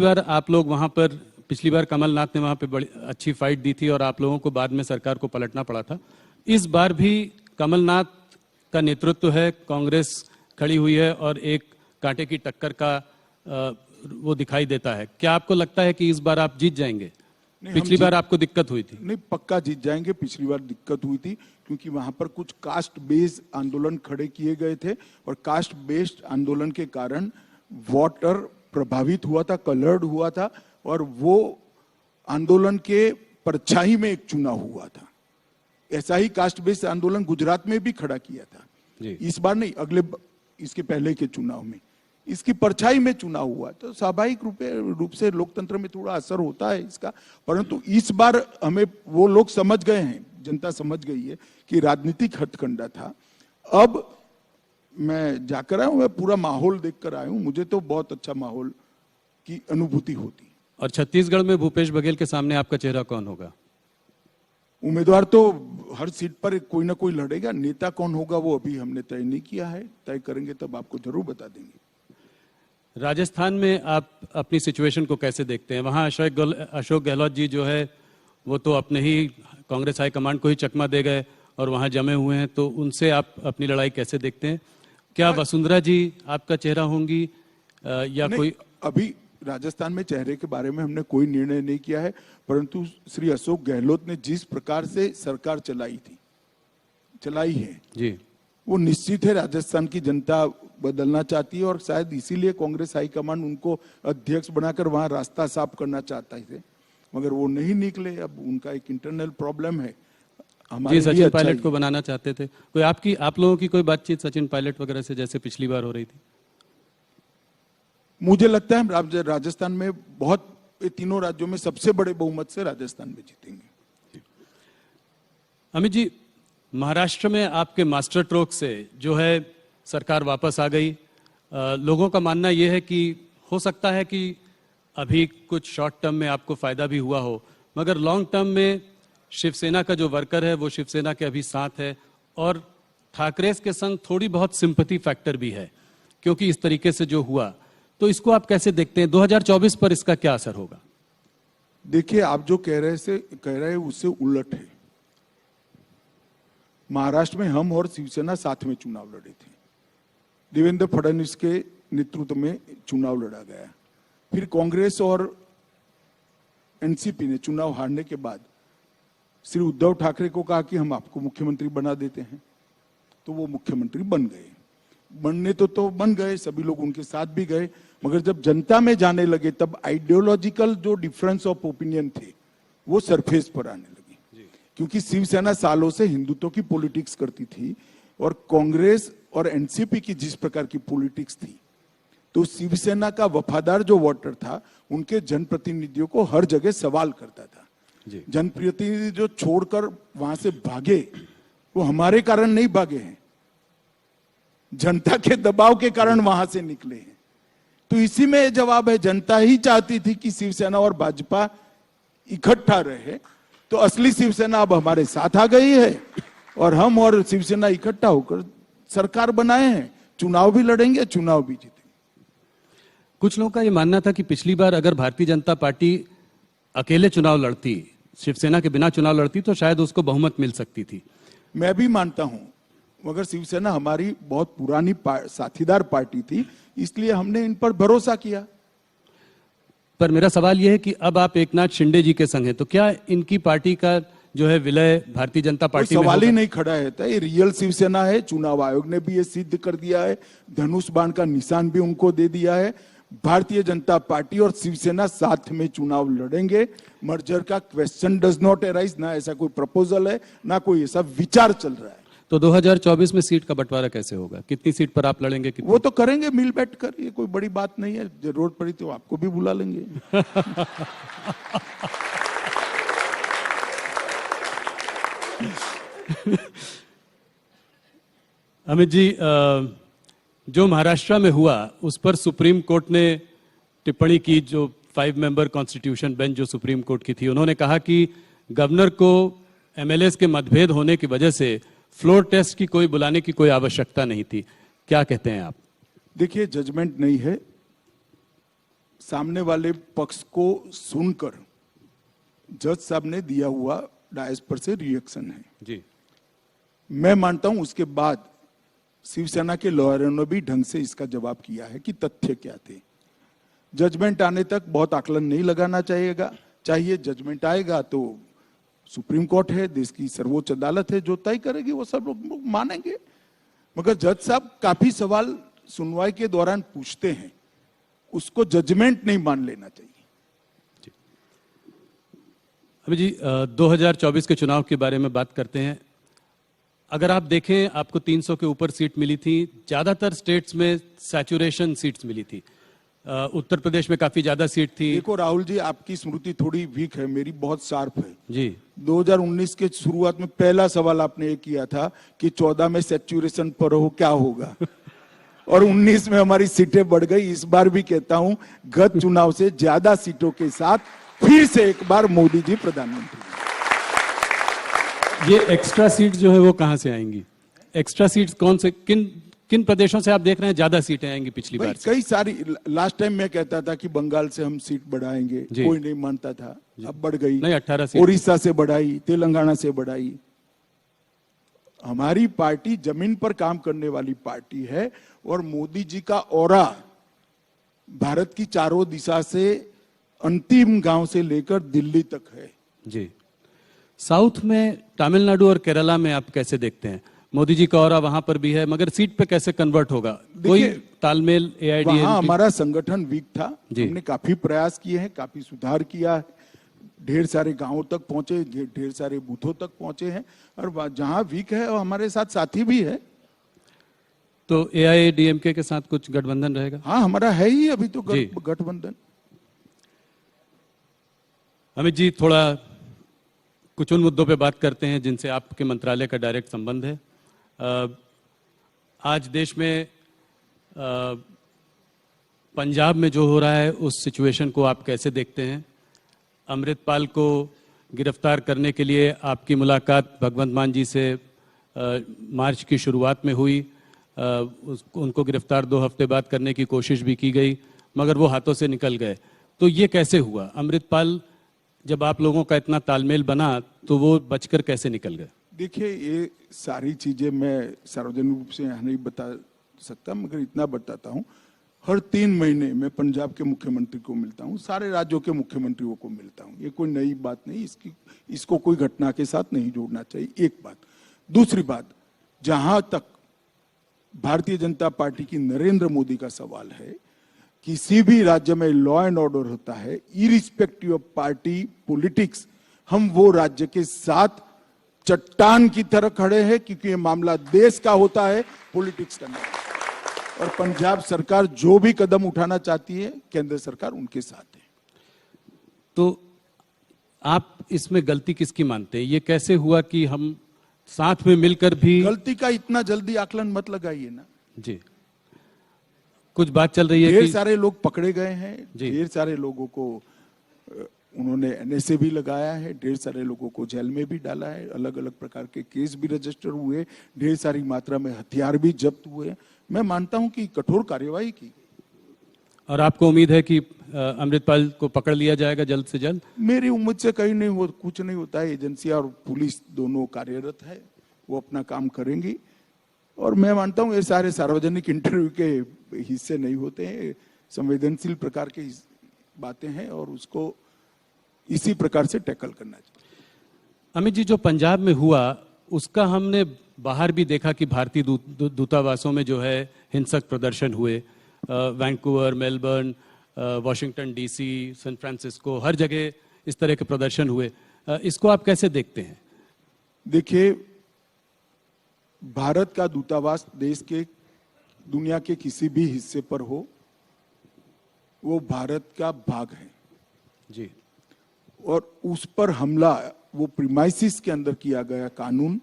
बार कमलनाथ ने वहां पे बड़ी अच्छी फाइट दी थी और आप लोगों को बाद में सरकार को पलटना पड़ा था। इस बार भी कमलनाथ का नेतृत्व है, कांग्रेस खड़ी हुई है और एक कांटे की टक्कर का वो दिखाई देता है। क्या आपको लगता है कि इस बार आप जीत जाएंगे? पिछली बार आपको दिक्कत हुई थी। नहीं, पक्का जीत जाएंगे। पिछली बार दिक्कत हुई थी क्योंकि वहां पर कुछ कास्ट बेस्ड आंदोलन खड़े किए गए थे, और कास्ट बेस्ड आंदोलन के कारण वोटर प्रभावित हुआ था, कलर्ड हुआ था, और वो आंदोलन के परछाई में एक चुनाव हुआ था। ऐसा ही कास्ट बेस्ड आंदोलन गुजरात में भी खड़ा किया था। जी। इस बार नहीं, इसके पहले के चुनाव में इसकी परछाई में चुनाव हुआ, तो स्वाभाविक रूप से लोकतंत्र में थोड़ा असर होता है इसका। परंतु इस बार हमें वो लोग समझ गए हैं, जनता समझ गई है कि राजनीतिक हथकंडा था। अब मैं जाकर आया हूं, मैं पूरा माहौल देखकर आया हूं, मुझे तो बहुत अच्छा माहौल की अनुभूति होती। और छत्तीसगढ़ में भूपेश बघेल के सामने आपका चेहरा कौन होगा? उम्मीदवार तो हर सीट पर कोई ना कोई लड़ेगा, नेता कौन होगा वो अभी हमने तय नहीं किया है, तय करेंगे तब आपको जरूर बता देंगे। राजस्थान में आप अपनी सिचुएशन को कैसे देखते हैं? वहाँ अशोक गहलोत जी जो है वो तो अपने ही कांग्रेस हाईकमांड को ही चकमा दे गए और वहाँ जमे हुए हैं, तो उनसे आप अपनी लड़ाई कैसे देखते हैं? क्या वसुंधरा जी आपका चेहरा होंगी या कोई? अभी राजस्थान में चेहरे के बारे में हमने कोई निर्णय नहीं किया है, परंतु श्री अशोक गहलोत ने जिस प्रकार से सरकार चलाई है जी, वो निश्चित है राजस्थान की जनता बदलना चाहती है और शायद इसीलिए कांग्रेस हाईकमांड उनको अध्यक्ष बनाकर वहां रास्ता साफ करना चाहता है, मगर वो नहीं निकले। अब उनका एक इंटरनल प्रॉब्लम है। जी, सचिन पायलट को बनाना चाहते थे। कोई आप लोगों की कोई बातचीत सचिन पायलट वगैरह से जैसे पिछली बार हो रही थी? मुझे लगता है राजस्थान में ये तीनों राज्यों में सबसे बड़े बहुमत से राजस्थान में जीतेंगे। अमित जी, महाराष्ट्र में आपके मास्टर स्ट्रोक से जो है सरकार वापस आ गई। लोगों का मानना यह है कि हो सकता है कि अभी कुछ शॉर्ट टर्म में आपको फायदा भी हुआ हो, मगर लॉन्ग टर्म में शिवसेना का जो वर्कर है वो शिवसेना के अभी साथ है और ठाकरे के संग थोड़ी बहुत सिंपैथी फैक्टर भी है, क्योंकि इस तरीके से जो हुआ, तो इसको आप कैसे देखते हैं? 2024 पर इसका क्या असर होगा? देखिए, आप जो कह रहे हैं उससे उलट है। महाराष्ट्र में हम और शिवसेना साथ में चुनाव लड़े थे। देवेंद्र फडणवीस के नेतृत्व में चुनाव लड़ा गया, फिर कांग्रेस और एनसीपी ने चुनाव हारने के बाद श्री उद्धव ठाकरे को कहा कि हम आपको मुख्यमंत्री बना देते हैं, तो वो मुख्यमंत्री बन गए। बनने तो बन गए, सभी लोग उनके साथ भी गए, मगर जब जनता में जाने लगे तब आइडियोलॉजिकल जो डिफरेंस ऑफ ओपिनियन थे वो सरफेस पर आने लगे। क्योंकि शिवसेना सालों से हिंदुत्व की पॉलिटिक्स करती थी और कांग्रेस और एनसीपी की जिस प्रकार की पॉलिटिक्स थी, तो शिवसेना का वफादार जो वोटर था उनके जनप्रतिनिधियों को हर जगह सवाल करता था। जनप्रतिनिधि जो छोड़कर वहां से भागे वो हमारे कारण नहीं भागे हैं, जनता के दबाव के कारण वहां से निकले हैं। तो इसी में जवाब है, जनता ही चाहती थी कि शिवसेना और भाजपा इकट्ठा रहे, तो असली शिवसेना अब हमारे साथ आ गई है और हम और शिवसेना इकट्ठा होकर सरकार बनाए हैं, चुनाव भी लड़ेंगे, चुनाव भी जीतेंगे। कुछ लोगों का यह मानना था कि पिछली बार अगर भारतीय जनता पार्टी अकेले चुनाव लड़ती, शिवसेना के बिना चुनाव लड़ती, तो शायद उसको बहुमत मिल सकती थी। मैं भी मानता हूं, मगर शिवसेना हमारी बहुत पुरानी साथीदार पार्टी थी, इसलिए हमने इन पर भरोसा किया। पर मेरा सवाल यह है कि अब आप एकनाथ शिंदे जी के संग हैं, तो क्या इनकी पार्टी का जो है विलय भारतीय जनता पार्टी में सवाल ही नहीं खड़ा है। ये रियल शिवसेना है, चुनाव आयोग ने भी ये सिद्ध कर दिया है, धनुष बाण का निशान भी उनको दे दिया है। भारतीय जनता पार्टी और शिवसेना साथ में चुनाव लड़ेंगे। मर्जर का क्वेश्चन डज नॉट अराइज, ना ऐसा कोई प्रपोजल है, ना कोई ऐसा विचार चल रहा है। तो 2024 में सीट का बंटवारा कैसे होगा? कितनी सीट पर आप लड़ेंगे? वो तो करेंगे मिल बैठ कर, ये कोई बड़ी बात नहीं है। जरूरत पड़ी तो आपको भी बुला लेंगे। अमित जी, जो महाराष्ट्र में हुआ उस पर सुप्रीम कोर्ट ने टिप्पणी की, जो 5 मेंबर कॉन्स्टिट्यूशन बेंच जो सुप्रीम कोर्ट की थी, उन्होंने कहा कि गवर्नर को एमएलएस के मतभेद होने की वजह से फ्लोर टेस्ट की कोई बुलाने की कोई आवश्यकता नहीं थी। क्या कहते हैं आप? देखिए, जजमेंट नहीं है, सामने वाले पक्ष को सुनकर जज साहब ने दिया हुआ डायस पर से रिएक्शन है जी। मैं मानता हूं उसके बाद शिवसेना के लॉयरों ने भी ढंग से इसका जवाब किया है कि तथ्य क्या थे। जजमेंट आने तक बहुत आकलन नहीं लगाना चाहिए। जजमेंट आएगा तो सुप्रीम कोर्ट है, देश की सर्वोच्च अदालत है, जो तय करेगी वो सब लोग मानेंगे। मगर जज साहब काफी सवाल सुनवाई के दौरान पूछते हैं, उसको जजमेंट नहीं मान लेना चाहिए। अभी जी, 2024 के चुनाव के बारे में बात करते हैं। अगर आप देखें आपको 300 के ऊपर सीट मिली थी, ज्यादातर स्टेट्स में सैचुरेशन सीट्स मिली थी। उत्तर प्रदेश में काफी ज्यादा सीट थी। देखो राहुल जी, आपकी स्मृति थोड़ी वीक है, मेरी बहुत शार्प है जी। 2019 के शुरुआत में पहला सवाल आपने ये किया था कि 14 में सैचुरेशन पर हो क्या होगा और 19 में हमारी सीटें बढ़ गई। इस बार भी कहता हूं, गत चुनाव से ज्यादा सीटों के साथ फिर से एक बार मोदी जी प्रधानमंत्री। ये एक्स्ट्रा सीट जो है वो कहां से आएंगी? एक्स्ट्रा सीट्स कौन से, किन प्रदेशों से आप देख रहे हैं ज्यादा सीटें आएंगी पिछली बार से? कई सारी, लास्ट टाइम मैं कहता था कि बंगाल से हम सीट बढ़ाएंगे, कोई नहीं मानता था, अब बढ़ गई। नहीं, 18 सीट। उड़ीसा से बढ़ाई, तेलंगाना से बढ़ाई। हमारी पार्टी जमीन पर काम करने वाली पार्टी है और मोदी जी का ऑरा भारत की चारों दिशा से अंतिम गांव से लेकर दिल्ली तक है। जी। साउथ में तमिलनाडु और केरला में आप कैसे देखते हैं? मोदी जी का ऑरा वहां पर भी है, मगर सीट पे कैसे कन्वर्ट होगा? कोई तालमेल एआईडीएमके? वहां हमारा संगठन वीक था, हमने काफी प्रयास किए हैं, काफी सुधार किया है, ढेर सारे गांवों तक पहुंचे, ढेर सारे बूथों तक पहुंचे हैं, और जहां वीक है वो हमारे साथ साथी भी है। तो एआईएडीएमके के साथ कुछ गठबंधन रहेगा? हाँ, हमारा है ही अभी तो गठबंधन। अमित जी, थोड़ा कुछ उन मुद्दों पे बात करते हैं जिनसे आपके मंत्रालय का डायरेक्ट संबंध है। आज देश में पंजाब में जो हो रहा है उस सिचुएशन को आप कैसे देखते हैं? अमृतपाल को गिरफ्तार करने के लिए आपकी मुलाकात भगवंत मान जी से मार्च की शुरुआत में हुई। उनको गिरफ्तार 2 हफ्ते बाद करने की कोशिश भी की गई, मगर वो हाथों से निकल गए। तो ये कैसे हुआ? अमृतपाल, जब आप लोगों का इतना तालमेल बना तो वो बचकर कैसे निकल गए? देखिए, ये सारी चीजें मैं सार्वजनिक रूप से यहाँ नहीं बता सकता, मगर इतना बताता हूँ, हर 3 महीने मैं पंजाब के मुख्यमंत्री को मिलता हूँ, सारे राज्यों के मुख्यमंत्रियों को मिलता हूँ। ये कोई नई बात नहीं, इसको कोई घटना के साथ नहीं जोड़ना चाहिए, एक बात। दूसरी बात, जहां तक भारतीय जनता पार्टी की नरेंद्र मोदी का सवाल है, किसी भी राज्य में लॉ एंड ऑर्डर होता है, इरिस्पेक्टिव ऑफ पार्टी पॉलिटिक्स, हम वो राज्य के साथ चट्टान की तरह खड़े हैं, क्योंकि ये मामला देश का होता है, पॉलिटिक्स का नहीं। और पंजाब सरकार जो भी कदम उठाना चाहती है, केंद्र सरकार उनके साथ है। तो आप इसमें गलती किसकी मानते हैं? ये कैसे हुआ कि हम साथ में मिलकर भी? गलती का इतना जल्दी आकलन मत लगाइए ना जी। कुछ बात चल रही है ढेर कि सारे लोग पकड़े गए हैं, ढेर सारे लोगों को उन्होंने एनएसए भी लगाया है, ढेर सारे लोगों को जेल में भी डाला है, अलग अलग प्रकार के केस भी रजिस्टर हुए, ढेर सारी मात्रा में हथियार भी जब्त हुए। मैं मानता हूं कि कठोर कार्यवाही की। और आपको उम्मीद है कि अमृतपाल को पकड़ लिया जाएगा जल्द से जल्द? मेरी उम्मीद से कहीं नहीं हो, कुछ नहीं होता है। एजेंसियां और पुलिस दोनों कार्यरत है, वो अपना काम करेंगी। और मैं मानता हूं ये सारे सार्वजनिक इंटरव्यू के हिस्से नहीं होते हैं, संवेदनशील प्रकार की बातें हैं और उसको इसी प्रकार से टैकल करना चाहिए। अमित जी, जो पंजाब में हुआ उसका हमने बाहर भी देखा कि भारतीय दूतावासों में जो है हिंसक प्रदर्शन हुए। Vancouver, Melbourne, Washington DC, San Francisco, हर जगह इस तरह के प्रदर्शन हुए। इसको आप कैसे देखते हैं? देखिए, भारत का दूतावास देश के दुनिया के किसी भी हिस्से पर हो, वो भारत का भाग है जी। और उस पर हमला वो प्रीमाइसिस के अंदर किया गया कानून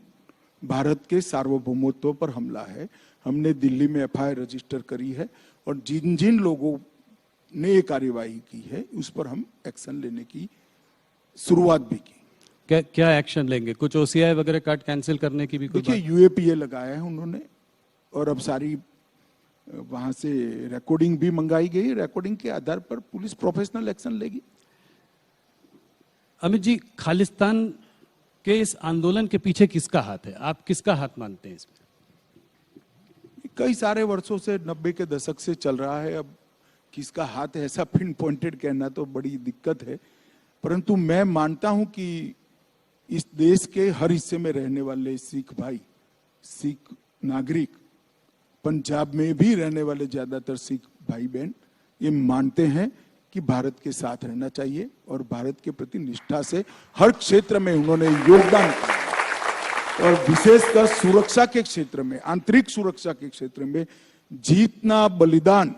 भारत के सार्वभौमत्व पर हमला है। हमने दिल्ली में एफआईआर रजिस्टर करी है और जिन जिन लोगों ने ये कार्यवाही की है उस पर हम एक्शन लेने की शुरुआत भी की। क्या एक्शन लेंगे? कुछ ओसीआई वगैरह कार्ड कैंसिल करने की भी कोई देखिए, यूएपीए लगाया है उन्होंने और अब सारी वहां से रिकॉर्डिंग भी मंगाई गई। रिकॉर्डिंग के आधार पर पुलिस प्रोफेशनल एक्शन लेगी। अमित जी, खालिस्तान के इस आंदोलन के पीछे किसका हाथ है? आप किसका हाथ मानते हैं इसमें? कई सारे वर्षों से 90 के दशक से चल रहा है। अब किसका हाथ है ऐसा पिन पॉइंटेड कहना तो बड़ी दिक्कत है, परंतु मैं मानता हूं कि इस देश के हर हिस्से में रहने वाले सिख भाई, सिख नागरिक, पंजाब में भी रहने वाले ज्यादातर सिख भाई बहन ये मानते हैं कि भारत के साथ रहना चाहिए और भारत के प्रति निष्ठा से हर क्षेत्र में उन्होंने योगदान किया और विशेषकर सुरक्षा के क्षेत्र में, आंतरिक सुरक्षा के क्षेत्र में जितना बलिदान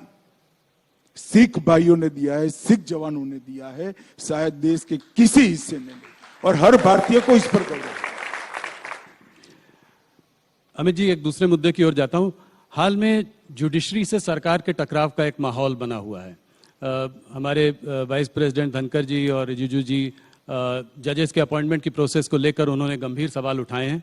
सिख भाइयों ने दिया है, सिख जवानों ने दिया है, शायद देश के किसी हिस्से में नहीं, और हर भारतीय को इस पर गर्व है। अमित जी, एक दूसरे मुद्दे की ओर जाता हूं। हाल में जुडिशरी से सरकार के टकराव का एक माहौल बना हुआ है। हमारे वाइस प्रेसिडेंट धनखड़ जी और रिजिजू जी जजेस के अपॉइंटमेंट की प्रोसेस को लेकर उन्होंने गंभीर सवाल उठाए हैं।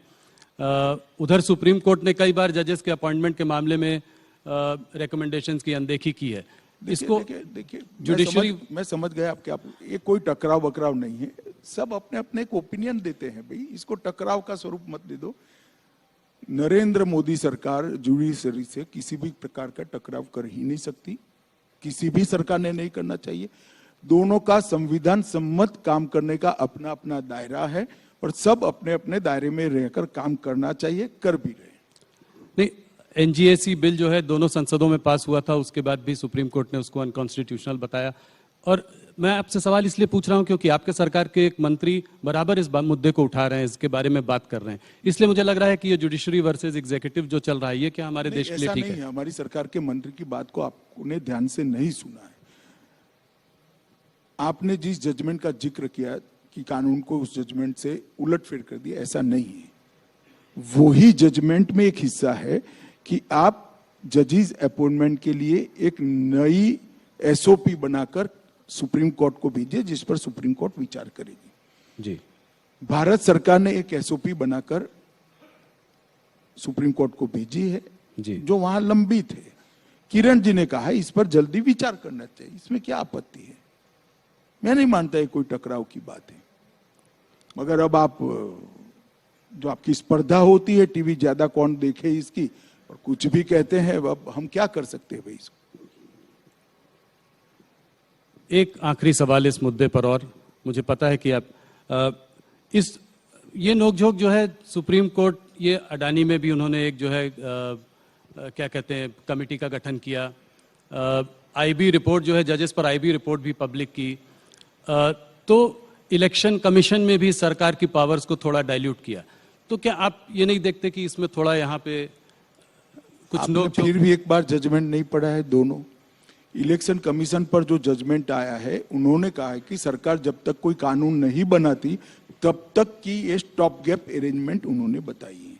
उधर सुप्रीम कोर्ट ने कई बार जजेस के अपॉइंटमेंट के मामले में रिकमेंडेशंस की अनदेखी की है। इसको देखिए जुडिशरी, मैं समझ गया आपके, आप ये कोई टकराव वकराव नहीं है, सब अपने अपने एक ओपिनियन देते हैं भाई, इसको टकराव का स्वरूप मत दे दो। नरेंद्र मोदी सरकार जुडिशरी से किसी भी प्रकार का टकराव कर ही नहीं सकती, किसी भी सरकार ने नहीं करना चाहिए। दोनों का संविधान सम्मत काम करने का अपना अपना दायरा है और सब अपने अपने दायरे में रहकर काम करना चाहिए, कर भी रहे। नहीं, एनजीएसी बिल जो है दोनों संसदों में पास हुआ था, उसके बाद भी सुप्रीम कोर्ट ने उसको अनकॉन्स्टिट्यूशनल बताया। और मैं आपसे सवाल इसलिए पूछ रहा हूं क्योंकि आपके सरकार के एक मंत्री बराबर इस मुद्दे को उठा रहे हैं, इसके बारे में बात कर रहे हैं। इसलिए मुझे लग रहा है कि ये जुडिशरी वर्सेस एग्जीक्यूटिव जो चल रहा है, ये क्या हमारे देश के लिए ठीक है? हमारी सरकार के मंत्री की बात को आपने ध्यान से नहीं सुना है। आपने जिस जजमेंट का जिक्र किया कि कानून को उस जजमेंट से उलटफेर कर दिया, ऐसा नहीं है। वही जजमेंट में एक हिस्सा है कि आप जजेस अपॉइंटमेंट के लिए एक नई एसओपी बनाकर सुप्रीम कोर्ट को भेजिए, जिस पर सुप्रीम कोर्ट विचार करेगी। जी, भारत सरकार ने एक एसओपी बनाकर सुप्रीम कोर्ट को भेजी है जी, जो वहां लंबित है। किरण जी ने कहा इस पर जल्दी विचार करना चाहिए, इसमें क्या आपत्ति है? मैं नहीं मानता है कोई टकराव की बात है, मगर अब आप जो आपकी स्पर्धा होती है, टीवी ज्यादा कौन देखे इसकी, और कुछ भी कहते हैं, अब हम क्या कर सकते हैं भाई इसको। एक आखिरी सवाल इस मुद्दे पर, और मुझे पता है कि आप ये नोकझोंक जो है सुप्रीम कोर्ट, ये अडानी में भी उन्होंने एक जो है क्या कहते हैं कमेटी का गठन किया। आईबी रिपोर्ट जो है जजेस पर, आईबी रिपोर्ट भी पब्लिक की। तो इलेक्शन कमीशन में भी सरकार की पावर्स को थोड़ा डाइल्यूट किया। तो क्या आप ये नहीं देखते कि इसमें थोड़ा यहाँ पे कुछ नोक, फिर भी एक बार जजमेंट नहीं पड़ा है? दोनों इलेक्शन कमीशन पर जो जजमेंट आया है, उन्होंने कहा है कि सरकार जब तक कोई कानून नहीं बनाती तब तक की ये स्टॉप गैप अरेंजमेंट उन्होंने बताई है।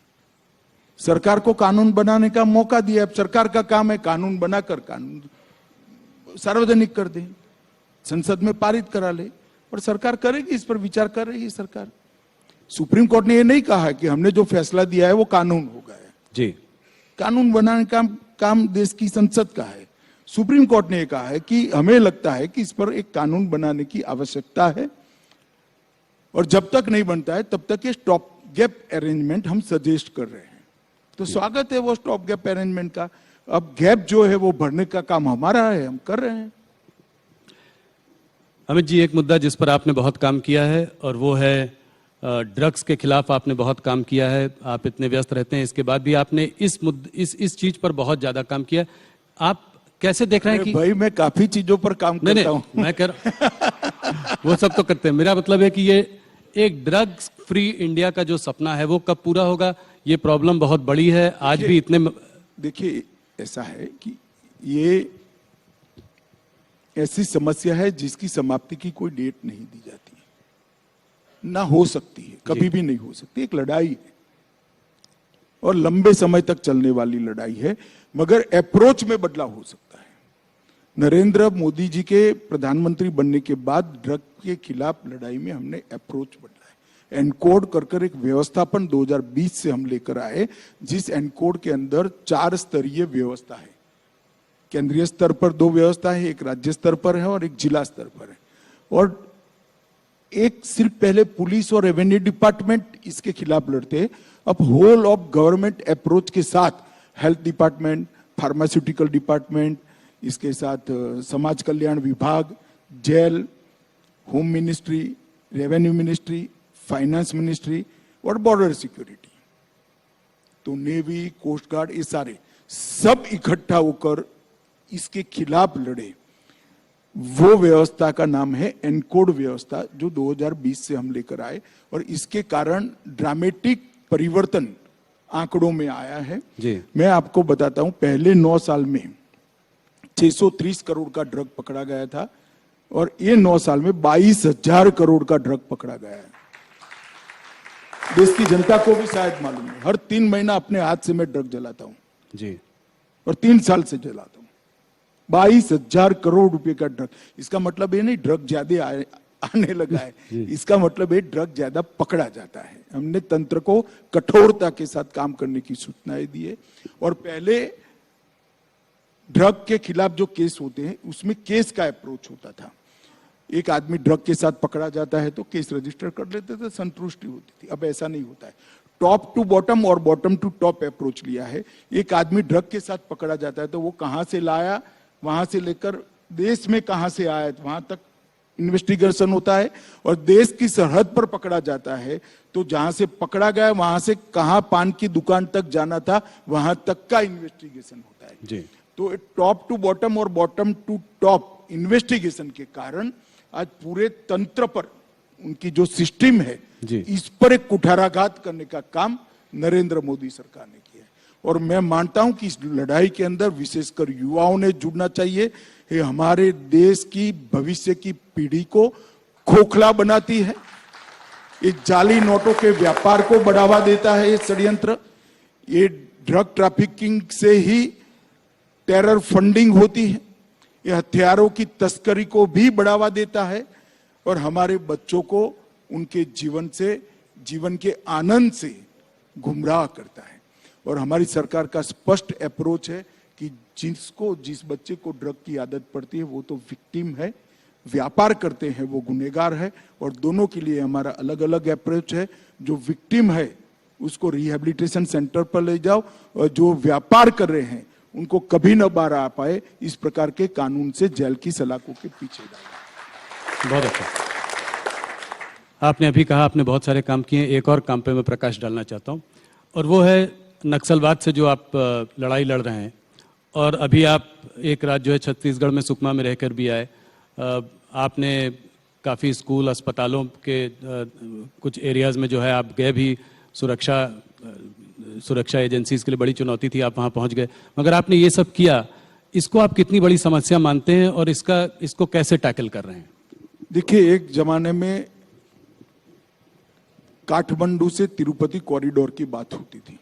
सरकार को कानून बनाने का मौका दिया, अब सरकार का काम है कानून बनाकर कानून सार्वजनिक कर दे, संसद में पारित करा ले, और सरकार करेगी, इस पर विचार कर रही है सरकार। सुप्रीम कोर्ट ने ये नहीं कहा कि हमने जो फैसला दिया है वो कानून हो गया है। जी, कानून बनाने का काम देश की संसद का है। सुप्रीम कोर्ट ने कहा है कि हमें लगता है कि इस पर एक कानून बनाने की आवश्यकता है, और जब तक नहीं बनता है तब तक ये स्टॉप गैप अरेंजमेंट हम सजेस्ट कर रहे हैं। तो स्वागत है वो स्टॉप गैप अरेंजमेंट का। अब गैप जो है वो भरने का काम हमारा है, हम कर रहे हैं। अमित जी, एक मुद्दा जिस पर आपने बहुत काम किया है और वो है ड्रग्स के खिलाफ आपने बहुत काम किया है। आप इतने व्यस्त रहते हैं, इसके बाद भी आपने इस चीज पर बहुत ज्यादा काम किया। आप कैसे देख रहे हैं कि भाई मैं काफी चीजों पर काम करता हूं। मैं कर वो सब तो करते हैं। मेरा मतलब है कि ये एक ड्रग्स फ्री इंडिया का जो सपना है वो कब पूरा होगा? ये प्रॉब्लम बहुत बड़ी है आज भी इतने। देखिए ऐसा है कि ये ऐसी समस्या है जिसकी समाप्ति की कोई डेट नहीं दी जाती है, ना हो सकती है, कभी भी नहीं हो सकती। एक लड़ाई है और लंबे समय तक चलने वाली लड़ाई है, मगर अप्रोच में बदलाव हो सकता है। नरेंद्र मोदी जी के प्रधानमंत्री बनने के बाद ड्रग के खिलाफ लड़ाई में हमने अप्रोच बदला है। एनकोड कर एक व्यवस्थापन 2020 से हम लेकर आए, जिस एनकोड के अंदर 4 स्तरीय व्यवस्था है। केंद्रीय स्तर पर 2 व्यवस्था है, एक राज्य स्तर पर है और एक जिला स्तर पर है। और एक सिर्फ पहले पुलिस और रेवेन्यू डिपार्टमेंट इसके खिलाफ लड़ते, अब होल ऑफ गवर्नमेंट अप्रोच के साथ हेल्थ डिपार्टमेंट, फार्मास्यूटिकल डिपार्टमेंट, इसके साथ समाज कल्याण विभाग, jail, home ministry, revenue ministry, finance ministry और बॉर्डर सिक्योरिटी, तो नेवी, कोस्ट गार्ड, ये सारे सब इकट्ठा होकर इसके खिलाफ लड़े। वो व्यवस्था का नाम है एनकोड व्यवस्था, जो 2020 से हम लेकर आए, और इसके कारण ड्रामेटिक परिवर्तन आंकड़ों में आया है। जी। मैं आपको बताता हूं, पहले 9 साल में 630 करोड़ का ड्रग पकड़ा गया था और ये 9 साल में 22,000 करोड़ का ड्रग पकड़ा गया है। देश की जनता को भी शायद मालूम है, हर 3 महीना अपने हाथ से मैं ड्रग जलाता हूं जी। और 3 साल से जलाता हूं। 22,000 करोड़ रुपए का ड्रग। इसका मतलब ये नहीं ड्रग ज्यादा आने लगा है, इसका मतलब है ड्रग ज्यादा पकड़ा जाता है। हमने तंत्र को कठोरता के साथ काम करने की सूचनाएं दी है। और पहले ड्रग के खिलाफ जो केस होते हैं उसमें केस का अप्रोच होता था। एक आदमी ड्रग के साथ पकड़ा जाता है तो केस रजिस्टर कर लेते थे, संतुष्टि होती थी। अब ऐसा नहीं होता है, टॉप टू बॉटम और बॉटम टू टॉप अप्रोच लिया है। एक आदमी ड्रग के साथ पकड़ा जाता है तो वो कहां से लाया, वहां से लेकर देश में कहां से आया, वहां तक इन्वेस्टिगेशन होता है। और देश की सरहद पर पकड़ा जाता है तो जहां से पकड़ा गया वहां से कहां पान की दुकान तक जाना था वहां तक का इन्वेस्टिगेशन होता है जी। तो टॉप टू बॉटम और बॉटम टू टॉप इन्वेस्टिगेशन के कारण आज पूरे तंत्र पर उनकी जो सिस्टम है इस पर एक कुठाराघात करने का काम नरेंद्र मोदी सरकार ने किया है। और मैं मानता हूं कि इस लड़ाई के अंदर विशेषकर युवाओं ने जुड़ना चाहिए। ये हमारे देश की भविष्य की पीढ़ी को खोखला बनाती है। ये जाली नोटों के व्यापार को बढ़ावा देता है ये षड्यंत्र। ये ड्रग ट्रैफिकिंग से ही टेरर फंडिंग होती है। ये हथियारों की तस्करी को भी बढ़ावा देता है और हमारे बच्चों को उनके जीवन के आनंद से गुमराह करता है। और हमारी सरकार का स्पष्ट अप्रोच है कि जिस बच्चे को ड्रग की आदत पड़ती है वो तो विक्टिम है, व्यापार करते हैं वो गुनहगार है। और दोनों के लिए हमारा अलग अलग अप्रोच है। जो विक्टिम है उसको रिहेबिलिटेशन सेंटर पर ले जाओ और जो व्यापार कर रहे हैं उनको कभी न बाहर आ पाए इस प्रकार के कानून से जेल की सलाखों के पीछे डालो। बहुत अच्छा। आपने अभी कहा आपने बहुत सारे काम किए, एक और काम पे मैं प्रकाश डालना चाहता हूँ और वो है नक्सलवाद से जो आप लड़ाई लड़ रहे हैं। और अभी आप एक रात जो है छत्तीसगढ़ में सुकमा में रहकर भी आए। आपने काफ़ी स्कूल अस्पतालों के कुछ एरियाज़ में जो है आप गए भी। सुरक्षा एजेंसीज के लिए बड़ी चुनौती थी, आप वहाँ पहुँच गए, मगर आपने ये सब किया। इसको आप कितनी बड़ी समस्या मानते हैं और इसको कैसे टैकल कर रहे हैं? देखिए, एक जमाने में काठमांडू से तिरुपति कॉरिडोर की बात होती थी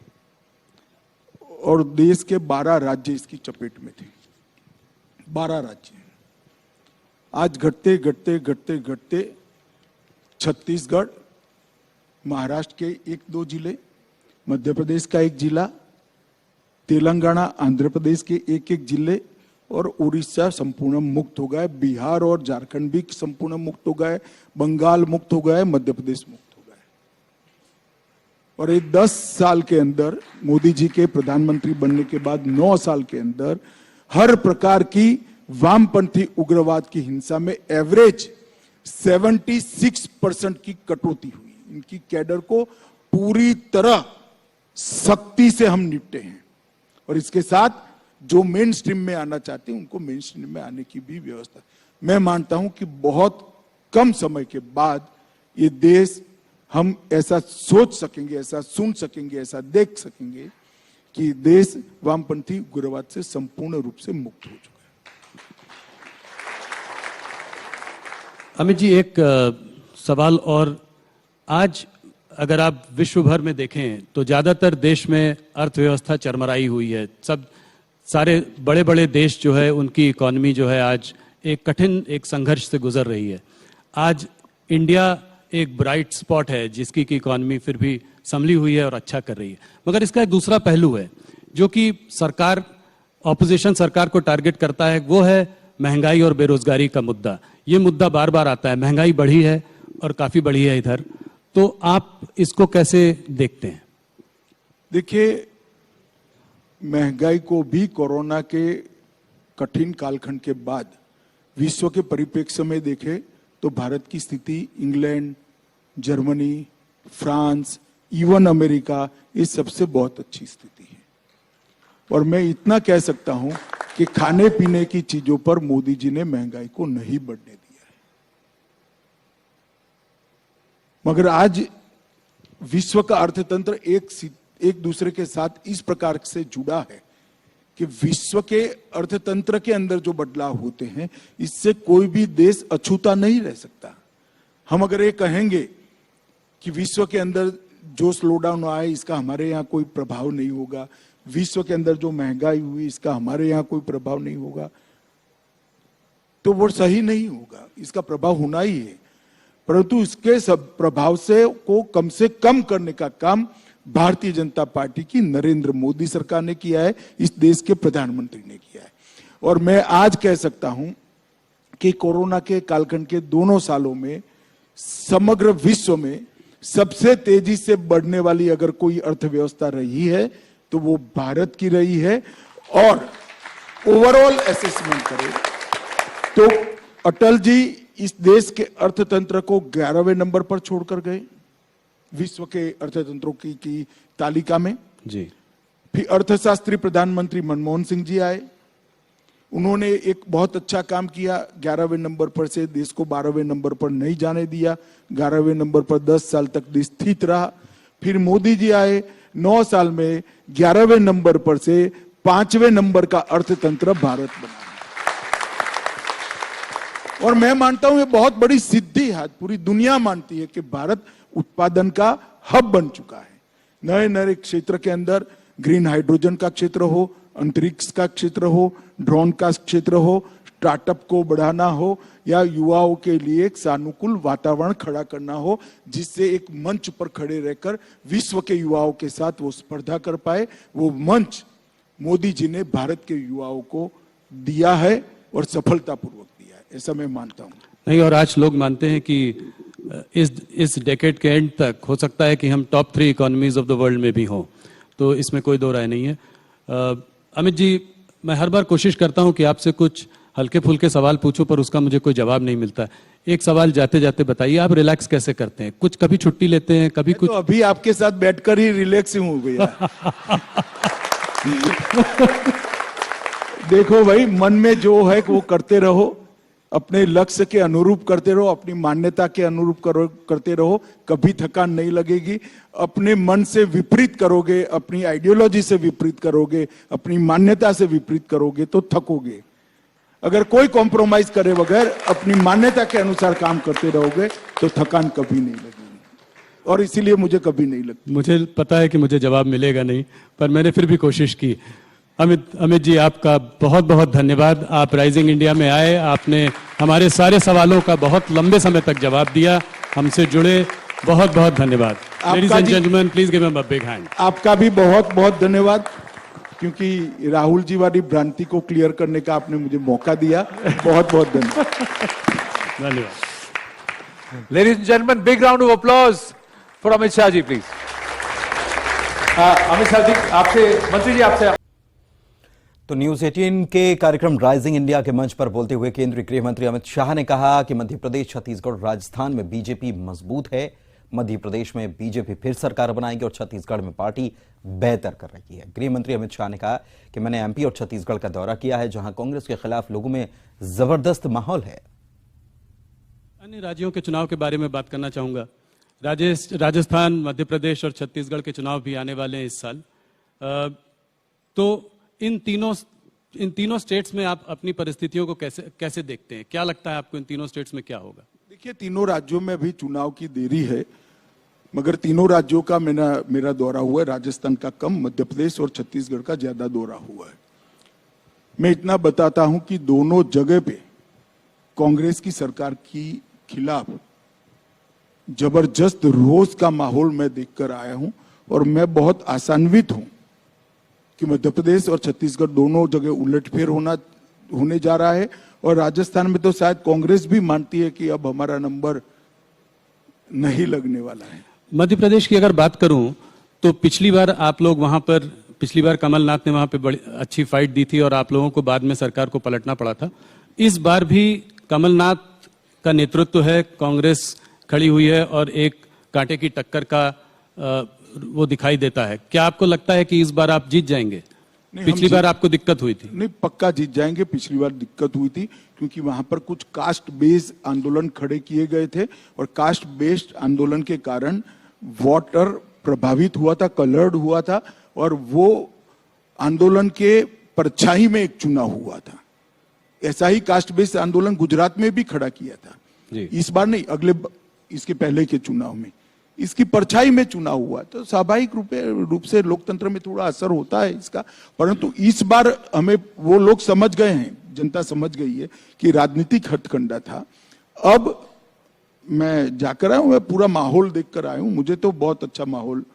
और देश के 12 राज्य इसकी चपेट में थे। 12 राज्य आज घटते घटते घटते घटते छत्तीसगढ़, महाराष्ट्र के 1-2 जिले, मध्य प्रदेश का 1 जिला, तेलंगाना, आंध्र प्रदेश के 1-1 जिले और उड़ीसा संपूर्ण मुक्त हो गए। बिहार और झारखंड भी संपूर्ण मुक्त हो गए। बंगाल मुक्त हो गए। मध्य प्रदेश मुक्त हो गए। और ये 10 साल के अंदर, मोदी जी के प्रधानमंत्री बनने के बाद 9 साल के अंदर हर प्रकार की वामपंथी उग्रवाद की हिंसा में एवरेज 76% की कटौती हुई। इनकी कैडर को पूरी तरह सख्ती से हम निपटे हैं और इसके साथ जो मेन स्ट्रीम में आना चाहते हैं उनको मेन स्ट्रीम में आने की भी व्यवस्था। मैं मानता हूं कि बहुत कम समय के बाद ये देश, हम ऐसा सोच सकेंगे, ऐसा सुन सकेंगे, ऐसा देख सकेंगे कि देश वामपंथी उग्रवाद से संपूर्ण रूप से मुक्त हो चुका है। अमित जी, एक सवाल और। आज अगर आप विश्व भर में देखें तो ज़्यादातर देश में अर्थव्यवस्था चरमराई हुई है। सारे बड़े बड़े देश जो है उनकी इकॉनमी जो है आज एक कठिन संघर्ष से गुजर रही है। आज इंडिया एक ब्राइट स्पॉट है जिसकी की इकॉनमी फिर भी संभली हुई है और अच्छा कर रही है। मगर इसका एक दूसरा पहलू है जो कि सरकार, ऑपोजिशन सरकार को टारगेट करता है, वो है महंगाई और बेरोजगारी का मुद्दा। ये मुद्दा बार बार आता है। महंगाई बढ़ी है और काफी बढ़ी है इधर, तो आप इसको कैसे देखते हैं? देखिए, महंगाई को भी कोरोना के कठिन कालखंड के बाद विश्व के परिप्रेक्ष्य में देखें तो भारत की स्थिति England, Germany, France, even America, इस सबसे बहुत अच्छी स्थिति है। और मैं इतना कह सकता हूं कि खाने पीने की चीजों पर मोदी जी ने महंगाई को नहीं बढ़ने दिया है। मगर आज विश्व का अर्थतंत्र एक दूसरे के साथ इस प्रकार से जुड़ा है कि विश्व के अर्थतंत्र के अंदर जो बदलाव होते हैं, इससे कोई भी देश अछूता नहीं रह सकता। हम अगर ये कहेंगे कि विश्व के अंदर जो स्लोडाउन आया इसका हमारे यहाँ कोई प्रभाव नहीं होगा, विश्व के अंदर जो महंगाई हुई इसका हमारे यहाँ कोई प्रभाव नहीं होगा, तो वो सही नहीं होगा। इसका प्रभाव होना ही है, परंतु इसके सब प्रभाव से कम करने का काम भारतीय जनता पार्टी की नरेंद्र मोदी सरकार ने किया है, इस देश के प्रधानमंत्री ने किया है। और मैं आज कह सकता हूं कि कोरोना के कालखंड के दोनों सालों में समग्र विश्व में सबसे तेजी से बढ़ने वाली अगर कोई अर्थव्यवस्था रही है तो वो भारत की रही है। और ओवरऑल असेसमेंट करें तो अटल जी इस देश के अर्थतंत्र को 11वें नंबर पर छोड़कर गए विश्व के अर्थतंत्रों की तालिका में जी। फिर अर्थशास्त्री प्रधानमंत्री मनमोहन सिंह जी आए, उन्होंने एक बहुत अच्छा काम किया, 11वें नंबर पर से देश को 12वें नंबर पर नहीं जाने दिया, 11वें नंबर पर 10 साल तक देश स्थित रहा। फिर मोदी जी आए, 9 साल में 11वें नंबर पर से 5वें नंबर का अर्थतंत्र भारत बना। और मैं मानता हूं ये बहुत बड़ी सिद्धि है, पूरी दुनिया मानती है कि भारत उत्पादन का हब बन चुका है। नए नए क्षेत्र के अंदर ग्रीन हाइड्रोजन का क्षेत्र हो, अंतरिक्ष का क्षेत्र हो, ड्रोन का क्षेत्र हो, स्टार्टअप को बढ़ाना हो या युवाओं के लिए एक सानुकूल वातावरण खड़ा करना हो, जिससे एक मंच पर खड़े रहकर विश्व के युवाओं के साथ वो स्पर्धा कर पाए, वो मंच मोदी जी ने भारत के युवाओं को दिया है और सफलतापूर्वक दिया है, ऐसा मैं मानता हूं। नहीं, और आज लोग मानते हैं कि इस डेकेड के एंड तक हो सकता है कि हम top 3 economies of the world में भी हों, तो इसमें कोई दो राय नहीं है। अमित जी, मैं हर बार कोशिश करता हूं कि आपसे कुछ हल्के फुल्के सवाल पूछूं, पर उसका मुझे कोई जवाब नहीं मिलता। एक सवाल जाते जाते बताइए, आप रिलैक्स कैसे करते हैं? कुछ कभी छुट्टी लेते हैं, कभी कुछ? तो अभी आपके साथ बैठकर ही रिलैक्स हूं भैया। देखो भाई, मन में जो है वो करते रहो, अपने लक्ष्य के अनुरूप करते रहो, अपनी मान्यता के अनुरूप करते रहो, कभी थकान नहीं लगेगी। अपने मन से विपरीत करोगे, अपनी आइडियोलॉजी से विपरीत करोगे, अपनी मान्यता से विपरीत करोगे तो थकोगे। अगर कोई कॉम्प्रोमाइज करे बगैर अपनी मान्यता के अनुसार काम करते रहोगे तो थकान कभी नहीं लगेगी, और इसीलिए मुझे कभी नहीं लगती। मुझे पता है कि मुझे जवाब मिलेगा नहीं, पर मैंने फिर भी कोशिश की। अमित जी, आपका बहुत बहुत धन्यवाद। आप राइजिंग इंडिया में आए, आपने हमारे सारे सवालों का बहुत लंबे समय तक जवाब दिया, हमसे जुड़े, बहुत बहुत धन्यवाद। Ladies and gentleman, please give him a big hand. आपका भी बहुत बहुत धन्यवाद, क्योंकि राहुल जी वाली भ्रांति को क्लियर करने का आपने मुझे मौका दिया। बहुत बहुत धन्यवाद। Ladies and gentlemen, big round of applause for Amit Shah ji, please. Amit Shah ji, आपसे, मंत्री जी आपसे। तो न्यूज 18 के कार्यक्रम राइजिंग इंडिया के मंच पर बोलते हुए केंद्रीय गृह मंत्री अमित शाह ने कहा कि मध्य प्रदेश, छत्तीसगढ़, राजस्थान में बीजेपी मजबूत है। मध्य प्रदेश में बीजेपी फिर सरकार बनाएगी और छत्तीसगढ़ में पार्टी बेहतर कर रही है। गृह मंत्री अमित शाह ने कहा कि मैंने एमपी और छत्तीसगढ़ का दौरा किया है, जहां कांग्रेस के खिलाफ लोगों में जबरदस्त माहौल है। अन्य राज्यों के चुनाव के बारे में बात करना चाहूंगा। राजस्थान, मध्य प्रदेश और छत्तीसगढ़ के चुनाव भी आने वाले हैं इस साल। तो इन तीनों स्टेट्स में आप अपनी परिस्थितियों को कैसे देखते हैं? क्या लगता है आपको इन तीनों स्टेट्स में क्या होगा? देखिए, तीनों राज्यों में अभी चुनाव की देरी है, मगर तीनों राज्यों का मेरा दौरा हुआ है। राजस्थान का कम, मध्य प्रदेश और छत्तीसगढ़ का ज्यादा दौरा हुआ है। मैं इतना बताता हूं कि दोनों जगह पे कांग्रेस की सरकार की खिलाफ जबरदस्त रोष का माहौल मैं देखकर आया हूं, और मैं बहुत आशान्वित हूं कि मध्य प्रदेश और छत्तीसगढ़ दोनों जगह उलटफेर होने जा रहा है। और राजस्थान में तो शायद कांग्रेस भी मानती है कि अब हमारा नंबर नहीं लगने वाला है। मध्य प्रदेश की अगर बात करूं तो पिछली बार कमलनाथ ने वहां पे बड़ी अच्छी फाइट दी थी और आप लोगों को बाद में सरकार को पलटना पड़ा था। इस बार भी कमलनाथ का नेतृत्व है, कांग्रेस खड़ी हुई है और एक कांटे की टक्कर का वो दिखाई देता है। क्या आपको लगता है कि इस बार आप जीत जाएंगे? पिछली बार आपको दिक्कत हुई थी। नहीं, पक्का जीत जाएंगे। पिछली बार दिक्कत हुई थी क्योंकि वहां पर कुछ कास्ट बेस्ड आंदोलन खड़े किए गए थे, और कास्ट बेस्ड आंदोलन के कारण वोटर प्रभावित हुआ था, कलर्ड हुआ था, और वो आंदोलन के परछाई में एक चुनाव हुआ था। ऐसा ही कास्ट बेस्ड आंदोलन गुजरात में भी खड़ा किया था। जी। इस बार नहीं, इसके पहले के चुनाव में इसकी परछाई में चुनाव हुआ, तो स्वाभाविक रूप से लोकतंत्र में थोड़ा असर होता है इसका। परंतु इस बार हमें वो लोग समझ गए हैं, जनता समझ गई है कि राजनीतिक हथकंडा था। अब मैं जाकर आया हूं, मैं पूरा माहौल देखकर आया हूं, मुझे तो बहुत अच्छा माहौल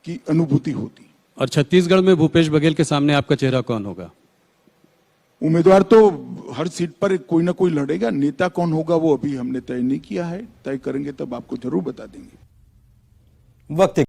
की अनुभूति होती। और छत्तीसगढ़ में भूपेश बघेल के सामने आपका चेहरा कौन होगा? उम्मीदवार तो हर सीट पर कोई ना कोई लड़ेगा, नेता कौन होगा वो अभी हमने तय नहीं किया है, तय करेंगे तब आपको जरूर बता देंगे। वक्त